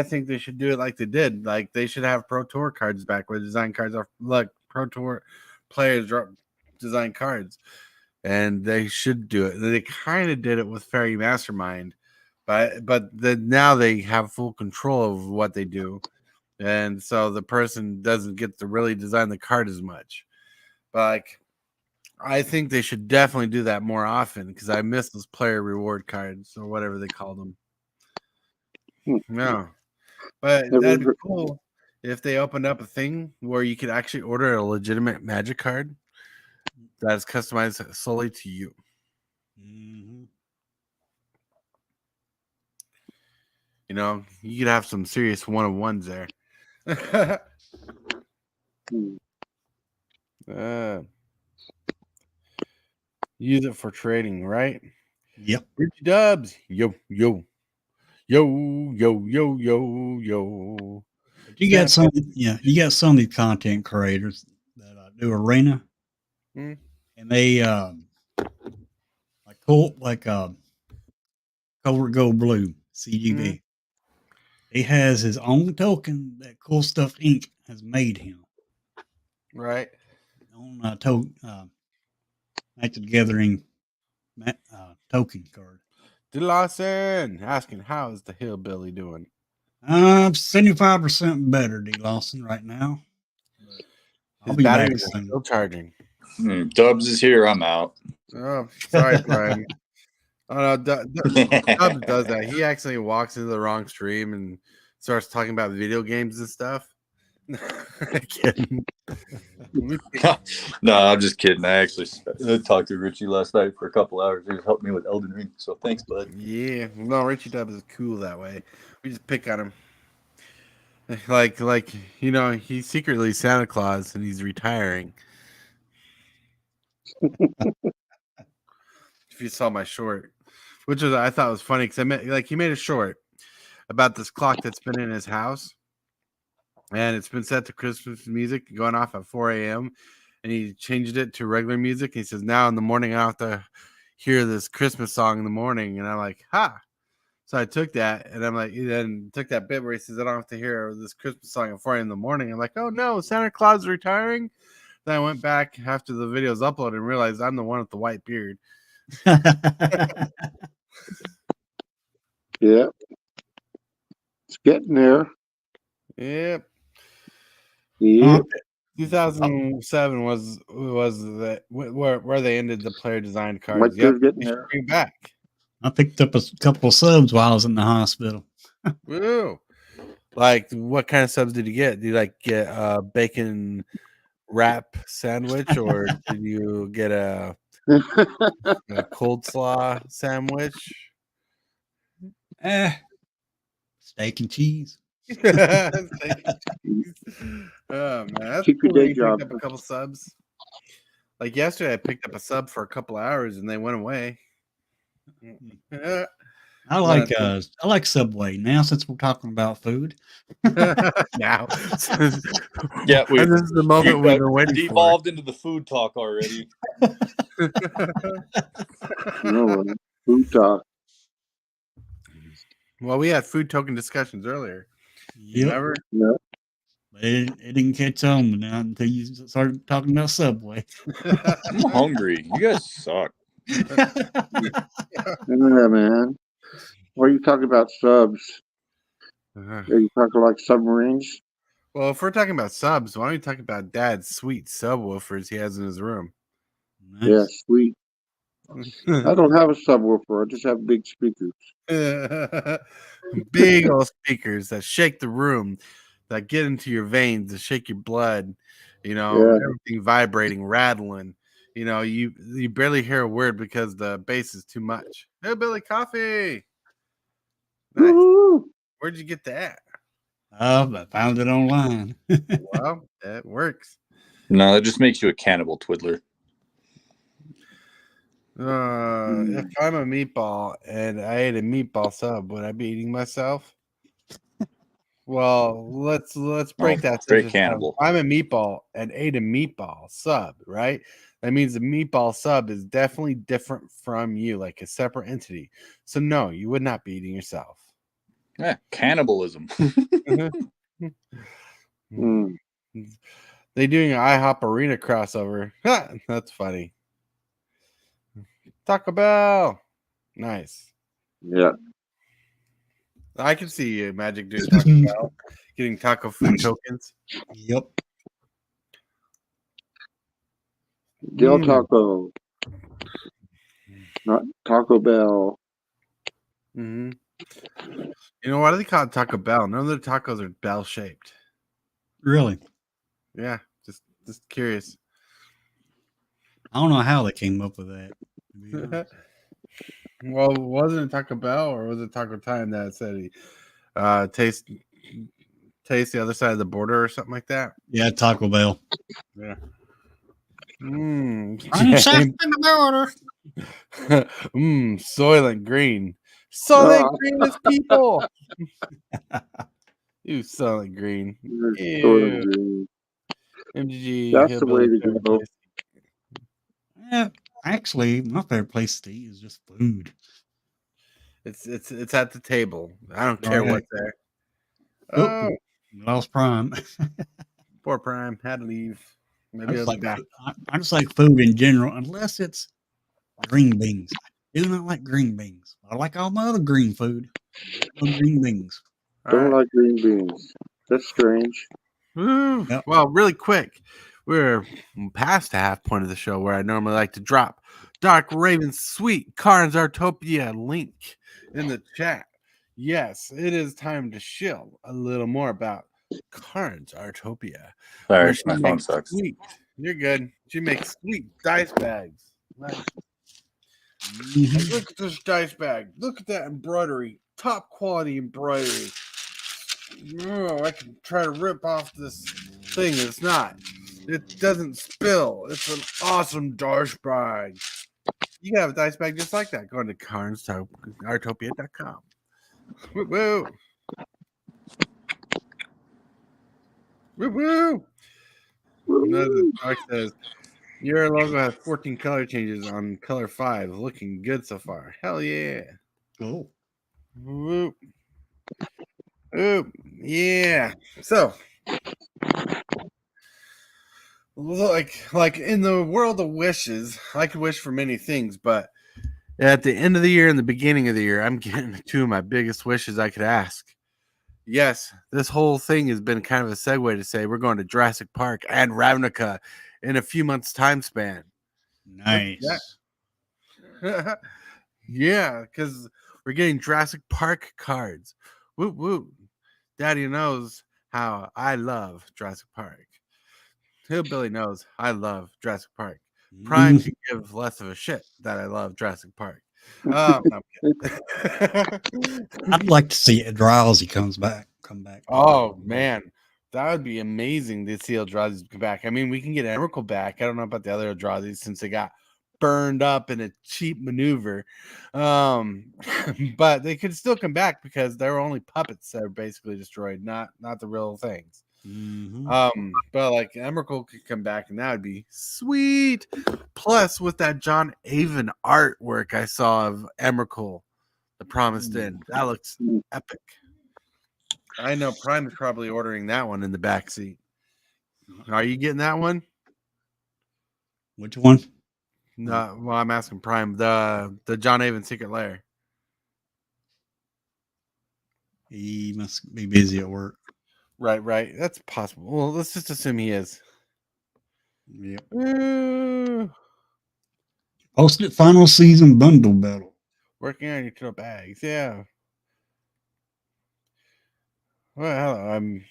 [SPEAKER 1] think they should do it like they did. Like they should have Pro Tour cards back where design cards are like Pro Tour players design cards. And they should do it. They kind of did it with Fairy Mastermind, but now they have full control of what they do, and so the person doesn't get to really design the card as much. But I think they should definitely do that more often because I miss those player reward cards or whatever they call them. No, but that'd be cool if they opened up a thing where you could actually order a legitimate Magic card that's customized solely to you.
[SPEAKER 2] Mm-hmm.
[SPEAKER 1] You could have some serious one-on-ones there. Use it for trading, right?
[SPEAKER 2] Yep.
[SPEAKER 1] Richie Dubs. Yo, yo. Yo, yo, yo, yo, yo.
[SPEAKER 2] But you got some, yeah, you got some of these content creators that do arena,
[SPEAKER 1] Mm.
[SPEAKER 2] and they Covert Gold Blue CGB. He has his own token that Cool Stuff Inc. has made him.
[SPEAKER 1] Right.
[SPEAKER 2] On Magic the Gathering token card.
[SPEAKER 1] D. Lawson asking, how is the hillbilly doing?
[SPEAKER 2] 75% better, D. Lawson, right now. But I'll
[SPEAKER 1] His
[SPEAKER 2] be back
[SPEAKER 1] battery is
[SPEAKER 2] soon.
[SPEAKER 1] still charging.
[SPEAKER 5] Dubs is here. I'm out.
[SPEAKER 1] Oh, sorry, Brian. Oh no, Dubs does that. He actually walks into the wrong stream and starts talking about video games and stuff. Kidding.
[SPEAKER 5] No, I'm just kidding. I actually talked to Richie last night for a couple hours. He was helping me with Elden Ring. So thanks, bud.
[SPEAKER 1] Yeah, no, Richie Dubs is cool that way. We just pick on him. Like you know, he's secretly Santa Claus and he's retiring. If you saw my short, which was I thought was funny because he made a short about this clock that's been in his house, and it's been set to Christmas music going off at 4 a.m. and he changed it to regular music. And he says now in the morning I have to hear this Christmas song in the morning, and I'm like, ha. So I took that, and I'm like, then took that bit where he says I don't have to hear this Christmas song at 4 a.m. in the morning. I'm like, oh no, Santa Claus is retiring. Then I went back after the video's uploaded and realized I'm the one with the white beard.
[SPEAKER 3] Yeah. It's getting there.
[SPEAKER 1] Yep.
[SPEAKER 3] Yep.
[SPEAKER 1] 2007 was where they ended the player design cards.
[SPEAKER 3] Like they're getting there.
[SPEAKER 1] Bring back.
[SPEAKER 2] I picked up a couple of subs while I was in the hospital.
[SPEAKER 1] Woo! Like, what kind of subs did you get? Did you like get a bacon wrap sandwich, or did you get a cold slaw sandwich?
[SPEAKER 2] Steak and cheese.
[SPEAKER 1] Oh man, that's
[SPEAKER 3] Keep your
[SPEAKER 1] cool.
[SPEAKER 3] day
[SPEAKER 1] You
[SPEAKER 3] job.
[SPEAKER 1] picked up a couple subs. Like yesterday, I picked up a sub for a couple hours and they went away.
[SPEAKER 2] I like Subway now since we're talking about food.
[SPEAKER 1] Now,
[SPEAKER 5] Yeah,
[SPEAKER 1] and this is the moment we've been waiting
[SPEAKER 5] devolved into the food talk already.
[SPEAKER 3] No, food talk.
[SPEAKER 1] Well, we had food token discussions earlier.
[SPEAKER 2] Yep.
[SPEAKER 1] Remember?
[SPEAKER 3] Yeah.
[SPEAKER 2] But it didn't catch on now until you started talking about Subway.
[SPEAKER 5] I'm hungry. You guys suck.
[SPEAKER 3] Yeah, man. What are you talking about subs? Are you talking like submarines?
[SPEAKER 1] Well, if we're talking about subs, why don't we talk about Dad's sweet subwoofers he has in his room?
[SPEAKER 2] Nice.
[SPEAKER 3] Yeah, sweet. I don't have a subwoofer. I just have big speakers.
[SPEAKER 1] Big old speakers that shake the room, that get into your veins, that shake your blood. You know,
[SPEAKER 3] Yeah.
[SPEAKER 1] everything vibrating, rattling. You know, you barely hear a word because the bass is too much. Hey, Billy Coffee. Nice.
[SPEAKER 3] Woo-hoo.
[SPEAKER 1] Where'd you get that?
[SPEAKER 2] I found it online.
[SPEAKER 1] Well, that works.
[SPEAKER 5] No, that just makes you a cannibal twiddler.
[SPEAKER 1] If I'm a meatball and I ate a meatball sub, would I be eating myself? Well, let's break that.
[SPEAKER 5] Straight cannibal.
[SPEAKER 1] I'm a meatball and ate a meatball sub, right? That means the meatball sub is definitely different from you, like a separate entity. So no, you would not be eating yourself.
[SPEAKER 5] Yeah, cannibalism.
[SPEAKER 1] They doing an IHOP Arena crossover. That's funny. Taco Bell. Nice.
[SPEAKER 3] Yeah.
[SPEAKER 1] I can see you, Magic, doing Taco Bell, getting taco food tokens.
[SPEAKER 2] Yep.
[SPEAKER 3] Del Taco. Not Taco Bell.
[SPEAKER 1] Mm-hmm. You know, why do they call it Taco Bell? None of their tacos are bell shaped.
[SPEAKER 2] Really?
[SPEAKER 1] Yeah, just curious.
[SPEAKER 2] I don't know how they came up with that. To be honest.
[SPEAKER 1] Well, wasn't it Taco Bell or was it Taco Time that said he taste the other side of the border or something like that?
[SPEAKER 2] Yeah, Taco Bell.
[SPEAKER 1] Yeah.
[SPEAKER 2] Insect in the border.
[SPEAKER 1] Soylent Green. Soylent
[SPEAKER 3] Oh.
[SPEAKER 1] Green is people. Ew, Soylent Green. Ew. MGG.
[SPEAKER 3] That's the way
[SPEAKER 1] Hillbilly
[SPEAKER 3] to go.
[SPEAKER 1] Paradise.
[SPEAKER 2] Yeah, actually, my favorite place to eat is just food.
[SPEAKER 1] It's at the table. I don't care
[SPEAKER 2] Right.
[SPEAKER 1] what's there.
[SPEAKER 2] Oh,
[SPEAKER 1] Oh,
[SPEAKER 2] lost Prime.
[SPEAKER 1] poor Prime had to leave.
[SPEAKER 2] I
[SPEAKER 1] Maybe
[SPEAKER 2] just
[SPEAKER 1] I'll be
[SPEAKER 2] like
[SPEAKER 1] back.
[SPEAKER 2] I just like food in general, unless it's green beans. I do not like green beans. I like all my other green food. No green beans.
[SPEAKER 1] All
[SPEAKER 3] Don't
[SPEAKER 1] right.
[SPEAKER 3] like green beans. That's strange.
[SPEAKER 1] Woo.
[SPEAKER 2] Yep.
[SPEAKER 1] Well, really quick, we're past the half point of the show where I normally like to drop Darc Raven's sweet Carnes Artopia link in the chat. Yes, it is time to shill a little more about Carnes Artopia.
[SPEAKER 5] Sorry,
[SPEAKER 1] she
[SPEAKER 5] my phone
[SPEAKER 1] makes
[SPEAKER 5] sucks.
[SPEAKER 1] sweet. You're good. She makes sweet dice bags. Like,
[SPEAKER 2] Mhm.
[SPEAKER 1] look at this dice bag. Look at that embroidery. Top quality embroidery. Oh, I can try to rip off this thing. It's not. It doesn't spill. It's an awesome dice bag. You can have a dice bag just like that. Go to carnsartopia.com. Woo woo. Woo woo. Another Dark says, your logo has 14 color changes on color 5. Looking good so far. Hell yeah.
[SPEAKER 2] Cool.
[SPEAKER 1] Whoop. Whoop. Yeah. So, like in the world of wishes, I could wish for many things, but at the end of the year and the beginning of the year, I'm getting two of my biggest wishes I could ask. Yes, this whole thing has been kind of a segue to say we're going to Jurassic Park and Ravnica in a few months' time span.
[SPEAKER 2] Nice.
[SPEAKER 1] Yeah, because we're getting Jurassic Park cards. Woo woo. Daddy knows how I love Jurassic Park. Hillbilly knows I love Jurassic Park. Prime can give less of a shit that I love Jurassic Park. No, I'm kidding.
[SPEAKER 2] I'd like to see Eldrazi come back.
[SPEAKER 1] Oh man, that would be amazing to see Eldrazi come back. I mean, we can get Emrakul back. I don't know about the other Eldrazi since they got burned up in a cheap maneuver. But they could still come back because they're only puppets that are basically destroyed, not the real things. But like Emrakul could come back and that would be sweet. Plus, with that John Avon artwork I saw of Emrakul, the Promised End, that looks epic. I know Prime is probably ordering that one in the back seat. Are you getting that one?
[SPEAKER 2] Which one?
[SPEAKER 1] No, well, I'm asking Prime the John Avon Secret Lair.
[SPEAKER 2] He must be busy at work.
[SPEAKER 1] Right. That's possible. Well, let's just assume he is.
[SPEAKER 2] Yep.
[SPEAKER 1] Ooh,
[SPEAKER 2] Posted final season bundle battle.
[SPEAKER 1] working on your turtle bags, yeah. Well, I'm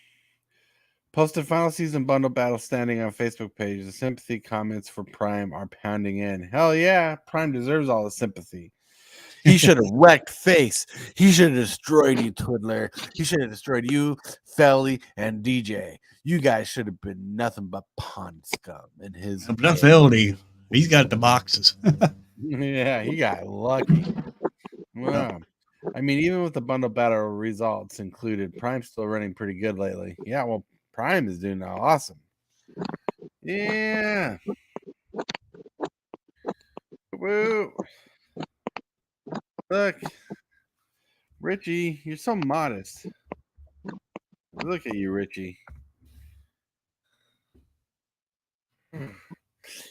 [SPEAKER 1] posted final season bundle battle standing on Facebook page. The sympathy comments for Prime are pounding in. Hell yeah, Prime deserves all the sympathy. He should have wrecked Face. He should have destroyed you, Twiddler. He should have destroyed you, Felly, and DJ. You guys should have been nothing but pond scum in his.
[SPEAKER 2] But that's LD. He's got the boxes.
[SPEAKER 1] Yeah, he got lucky. Wow. I mean, even with the bundle battle results included, Prime's still running pretty good lately. Yeah, well, Prime is doing awesome. Yeah. Woo. Look, Richie, you're so modest. Look at you, Richie.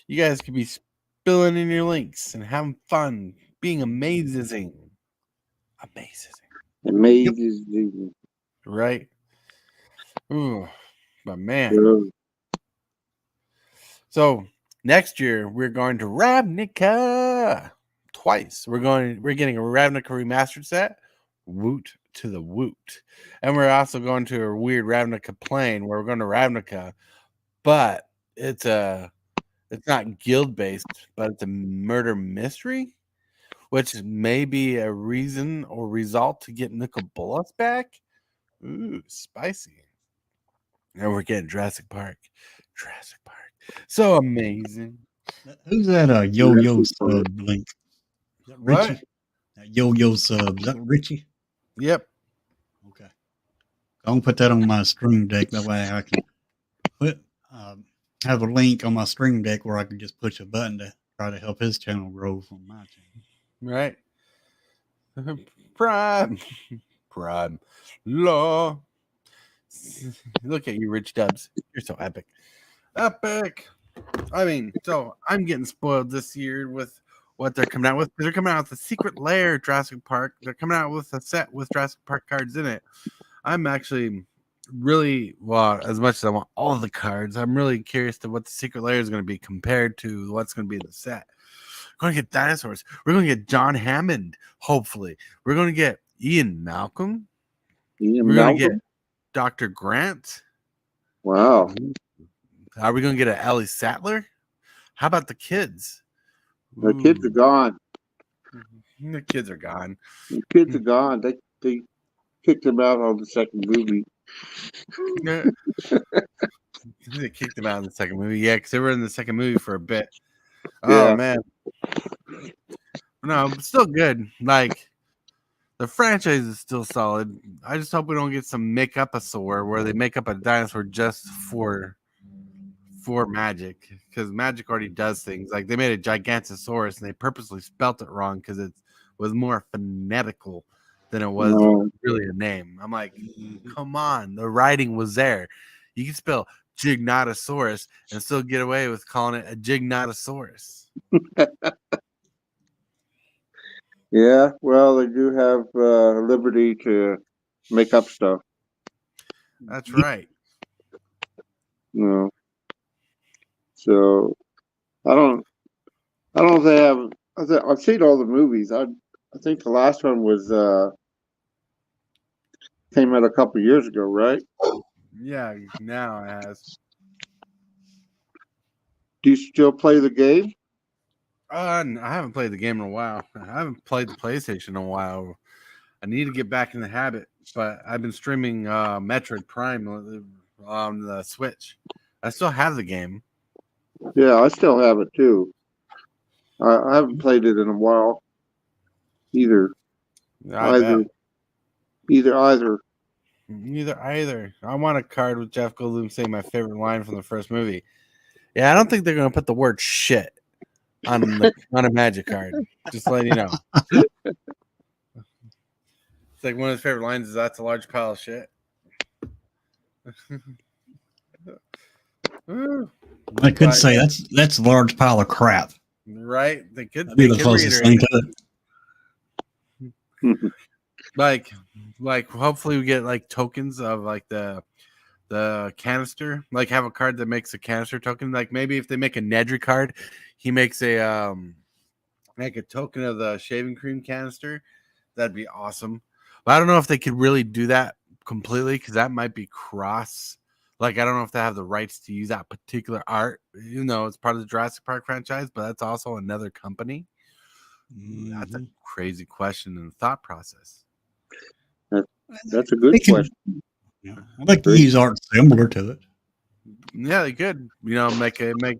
[SPEAKER 1] You guys could be spilling in your links and having fun, being amazing.
[SPEAKER 3] Amazing.
[SPEAKER 1] Right? Ooh, but man.
[SPEAKER 3] Yeah.
[SPEAKER 1] So next year we're going to Ravnica twice. We're getting a Ravnica remastered set, Woot to the Woot. And we're also going to a weird Ravnica plane where we're going to Ravnica, but it's not guild based, but it's a murder mystery, which may be a reason or result to get Nicol Bolas back. Ooh, spicy. And we're getting Jurassic Park. So amazing.
[SPEAKER 2] Who's that yo-yo sub link? Is that
[SPEAKER 1] What?
[SPEAKER 2] Richie? That yo-yo sub. Is that Richie?
[SPEAKER 1] Yep.
[SPEAKER 2] Okay. I'm going to put that on my Stream Deck. That way I can put have a link on my Stream Deck where I can just push a button to try to help his channel grow from my channel.
[SPEAKER 1] Right. Prime. Prime. Law. Look at you, Rich Dubs. You're so epic. Epic. I mean, so I'm getting spoiled this year with what they're coming out with. They're coming out with the Secret Lair Jurassic Park. They're coming out with a set with Jurassic Park cards in it. I'm actually really, well, as much as I want all of the cards, I'm really curious to what the Secret Lair is going to be compared to what's going to be in the set. We're going to get dinosaurs. We're going to get John Hammond, hopefully. We're going to get Ian Malcolm. We're going to get Dr. Grant.
[SPEAKER 3] Wow.
[SPEAKER 1] Are we going to get an Ellie Sattler? How about the kids?
[SPEAKER 3] The kids are gone.
[SPEAKER 1] The kids are gone.
[SPEAKER 3] The kids are gone. They kicked them out on the second movie.
[SPEAKER 1] They kicked them out in the second movie. Yeah, because they were in the second movie for a bit.
[SPEAKER 3] Yeah.
[SPEAKER 1] Oh, man. No, but still good. Like, the franchise is still solid. I just hope we don't get some make-up-a-saur where they make up a dinosaur just for Magic, because Magic already does things. Like, they made a Gigantosaurus, and they purposely spelt it wrong because it was more phonetical than it was really a name. I'm like, come on. The writing was there. You can spell Gignotosaurus and still get away with calling it a Gignotosaurus.
[SPEAKER 3] Yeah, well, they do have liberty to make up stuff.
[SPEAKER 1] That's right.
[SPEAKER 3] No. So I don't know if they have. I've seen all the movies. I think the last one was came out a couple years ago, right?
[SPEAKER 1] Yeah, now it has.
[SPEAKER 3] Do you still play the game?
[SPEAKER 1] I haven't played the game in a while. I haven't played the PlayStation in a while. I need to get back in the habit, but I've been streaming Metroid Prime on the Switch. I still have the game.
[SPEAKER 3] Yeah, I still have it too. I haven't played it in a while either.
[SPEAKER 1] Either.
[SPEAKER 3] Either.
[SPEAKER 1] I want a card with Jeff Goldblum saying my favorite line from the first movie. Yeah, I don't think they're going to put the word shit on a Magic card. Just letting you know. It's like one of his favorite lines is "That's a large pile of shit."
[SPEAKER 2] I could say that's a large pile of crap.
[SPEAKER 1] Right? They could.
[SPEAKER 2] That'd be the closest thing to it.
[SPEAKER 1] Like hopefully we get like tokens of like the canister. Like have a card that makes a canister token. Like maybe if they make a Nedry card, he makes a like a token of the shaving cream canister. That'd be awesome. But I don't know if they could really do that completely because that might be cross. Like, I don't know if they have the rights to use that particular art. You know, it's part of the Jurassic Park franchise, but that's also another company. That's a crazy question and thought process.
[SPEAKER 3] That's a good question.
[SPEAKER 2] Yeah. I'd like to use art similar to it.
[SPEAKER 1] Yeah, they could. You know, make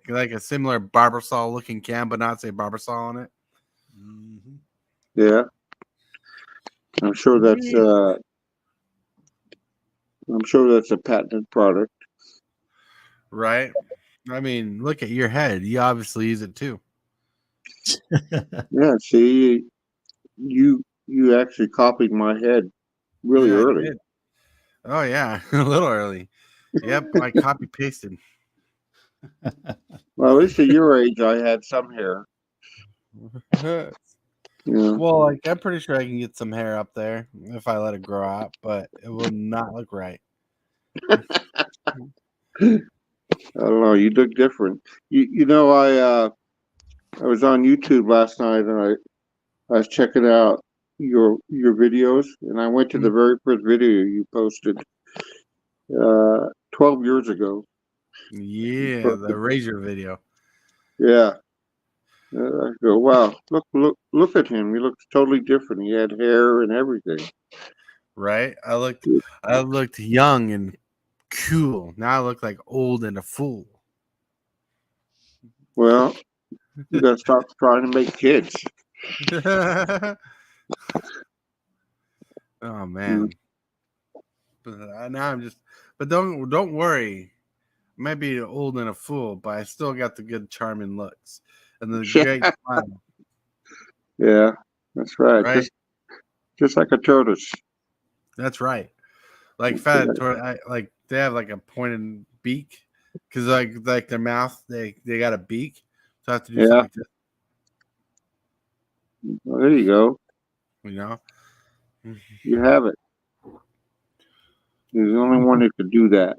[SPEAKER 1] like a similar Barbasol looking can, but not say Barbasol on it.
[SPEAKER 3] Yeah. I'm sure that's a patented product.
[SPEAKER 1] Right? I mean, look at your head. You obviously use it too.
[SPEAKER 3] Yeah, see, you actually copied my head really early.
[SPEAKER 1] Oh yeah, a little early. Yep, I copy pasted.
[SPEAKER 3] Well, at least at your age, I had some hair. Yeah.
[SPEAKER 1] Well, like I'm pretty sure I can get some hair up there if I let it grow out, but it will not look right.
[SPEAKER 3] I don't know. You look different. You know, I was on YouTube last night and I was checking out your videos, and I went to the very first video you posted 12 years ago.
[SPEAKER 1] Yeah, the razor video.
[SPEAKER 3] Yeah. I go, wow, look at him. He looks totally different. He had hair and everything.
[SPEAKER 1] Right? I looked young and cool. Now I look like old and a fool.
[SPEAKER 3] Well, you gotta stop trying to make kids.
[SPEAKER 1] Oh man. But now I'm just. But don't worry. I might be old and a fool, but I still got the good, charming looks and the great smile.
[SPEAKER 3] Yeah, that's right.
[SPEAKER 1] Right?
[SPEAKER 3] Just like a tortoise.
[SPEAKER 1] That's right. Like like they have like a pointed beak because like their mouth they got a beak, so I have to do something
[SPEAKER 3] Yeah.
[SPEAKER 1] like this,
[SPEAKER 3] Well, there you go.
[SPEAKER 1] you know.
[SPEAKER 3] You have it. You're the only one who could do that.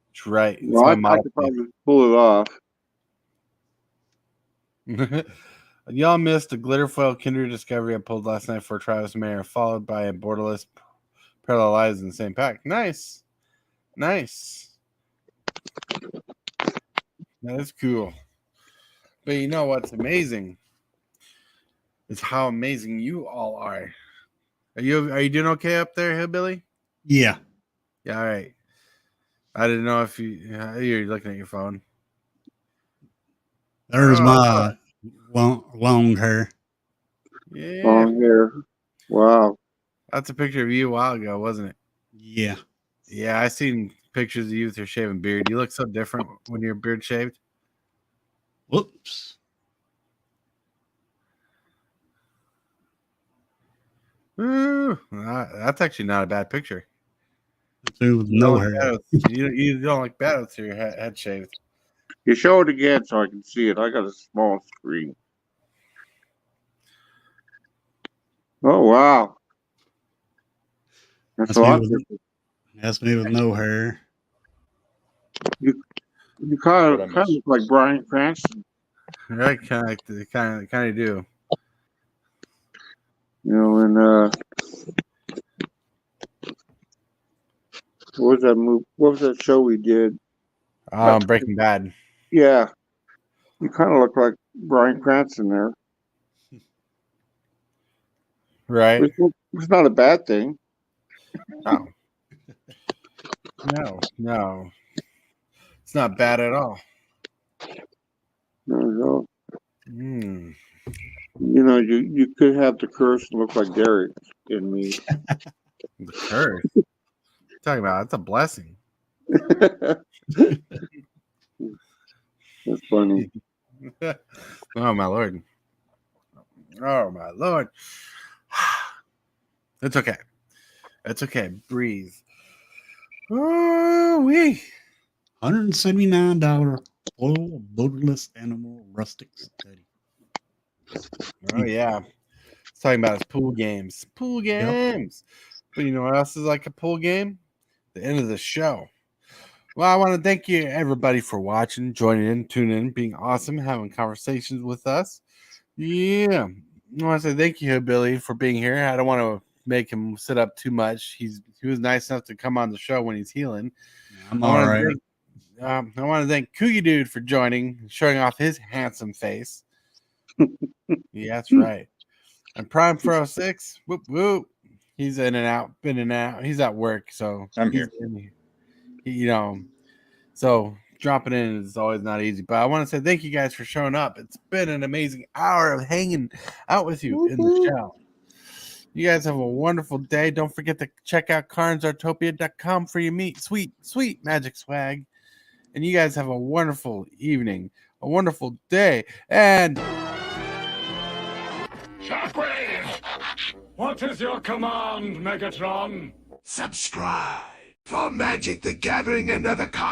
[SPEAKER 1] That's right. It's
[SPEAKER 3] Well,
[SPEAKER 1] my
[SPEAKER 3] I
[SPEAKER 1] model.
[SPEAKER 3] could probably pull it off.
[SPEAKER 1] Y'all missed a glitter foil Kinder Discovery I pulled last night for Travis Mayer, followed by a borderless parallelized in the same pack. Nice. That is cool. But you know what's amazing is how amazing you all are. Are you doing okay up there, Hillbilly?
[SPEAKER 2] Yeah.
[SPEAKER 1] Yeah, all right. I didn't know if you're looking at your phone.
[SPEAKER 2] There's my long hair.
[SPEAKER 1] Yeah.
[SPEAKER 3] Long hair. Wow.
[SPEAKER 1] That's a picture of you a while ago, wasn't it?
[SPEAKER 2] Yeah.
[SPEAKER 1] Yeah, I seen pictures of you with your shaven beard. You look so different when your beard shaved.
[SPEAKER 2] Whoops.
[SPEAKER 1] Ooh, that's actually not a bad picture.
[SPEAKER 2] With no hair.
[SPEAKER 1] You don't look bad with your head shaved.
[SPEAKER 3] You show it again so I can see it. I got a small screen. Oh, wow. That's a lot.
[SPEAKER 2] That's me with no hair.
[SPEAKER 3] You kind of look like Bryan Cranston.
[SPEAKER 1] Right, kind of do.
[SPEAKER 3] You know, and what was that movie? What was that show we did?
[SPEAKER 1] Breaking Bad.
[SPEAKER 3] Yeah, you kind of look like Bryan Cranston there.
[SPEAKER 1] Right.
[SPEAKER 3] It's not a bad thing.
[SPEAKER 1] Oh. No. It's not bad at all.
[SPEAKER 3] No.
[SPEAKER 1] Mm.
[SPEAKER 3] You know, you could have the curse and look like Derek and me.
[SPEAKER 1] The curse. Talking about it's a blessing.
[SPEAKER 3] That's funny.
[SPEAKER 1] Oh my lord. It's okay. It's okay. Breathe. Oh wee.
[SPEAKER 2] $179 full borderless animal rustic study.
[SPEAKER 1] Oh yeah. It's talking about his pool games.
[SPEAKER 2] Yep.
[SPEAKER 1] But you know what else is like a pool game? The end of the show. Well, I want to thank you everybody for watching, joining in, tuning in, being awesome, having conversations with us. Yeah. I want to say thank you, Billy, for being here. I don't want to make him sit up too much. He was nice enough to come on the show when he's healing.
[SPEAKER 2] I'm all right.
[SPEAKER 1] I want to thank Coogie Dude for joining, showing off his handsome face. Yeah, that's right. And Prime 406, whoop whoop. He's in and out, been in and out. He's at work, so
[SPEAKER 5] I'm here.
[SPEAKER 1] So dropping in is always not easy. But I want to say thank you guys for showing up. It's been an amazing hour of hanging out with you in the show. You guys have a wonderful day. Don't forget to check out carnsartopia.com for your sweet magic swag. And you guys have a wonderful evening, a wonderful day, and
[SPEAKER 6] Shockwave! What is your command, Megatron?
[SPEAKER 7] Subscribe for Magic the Gathering and other content.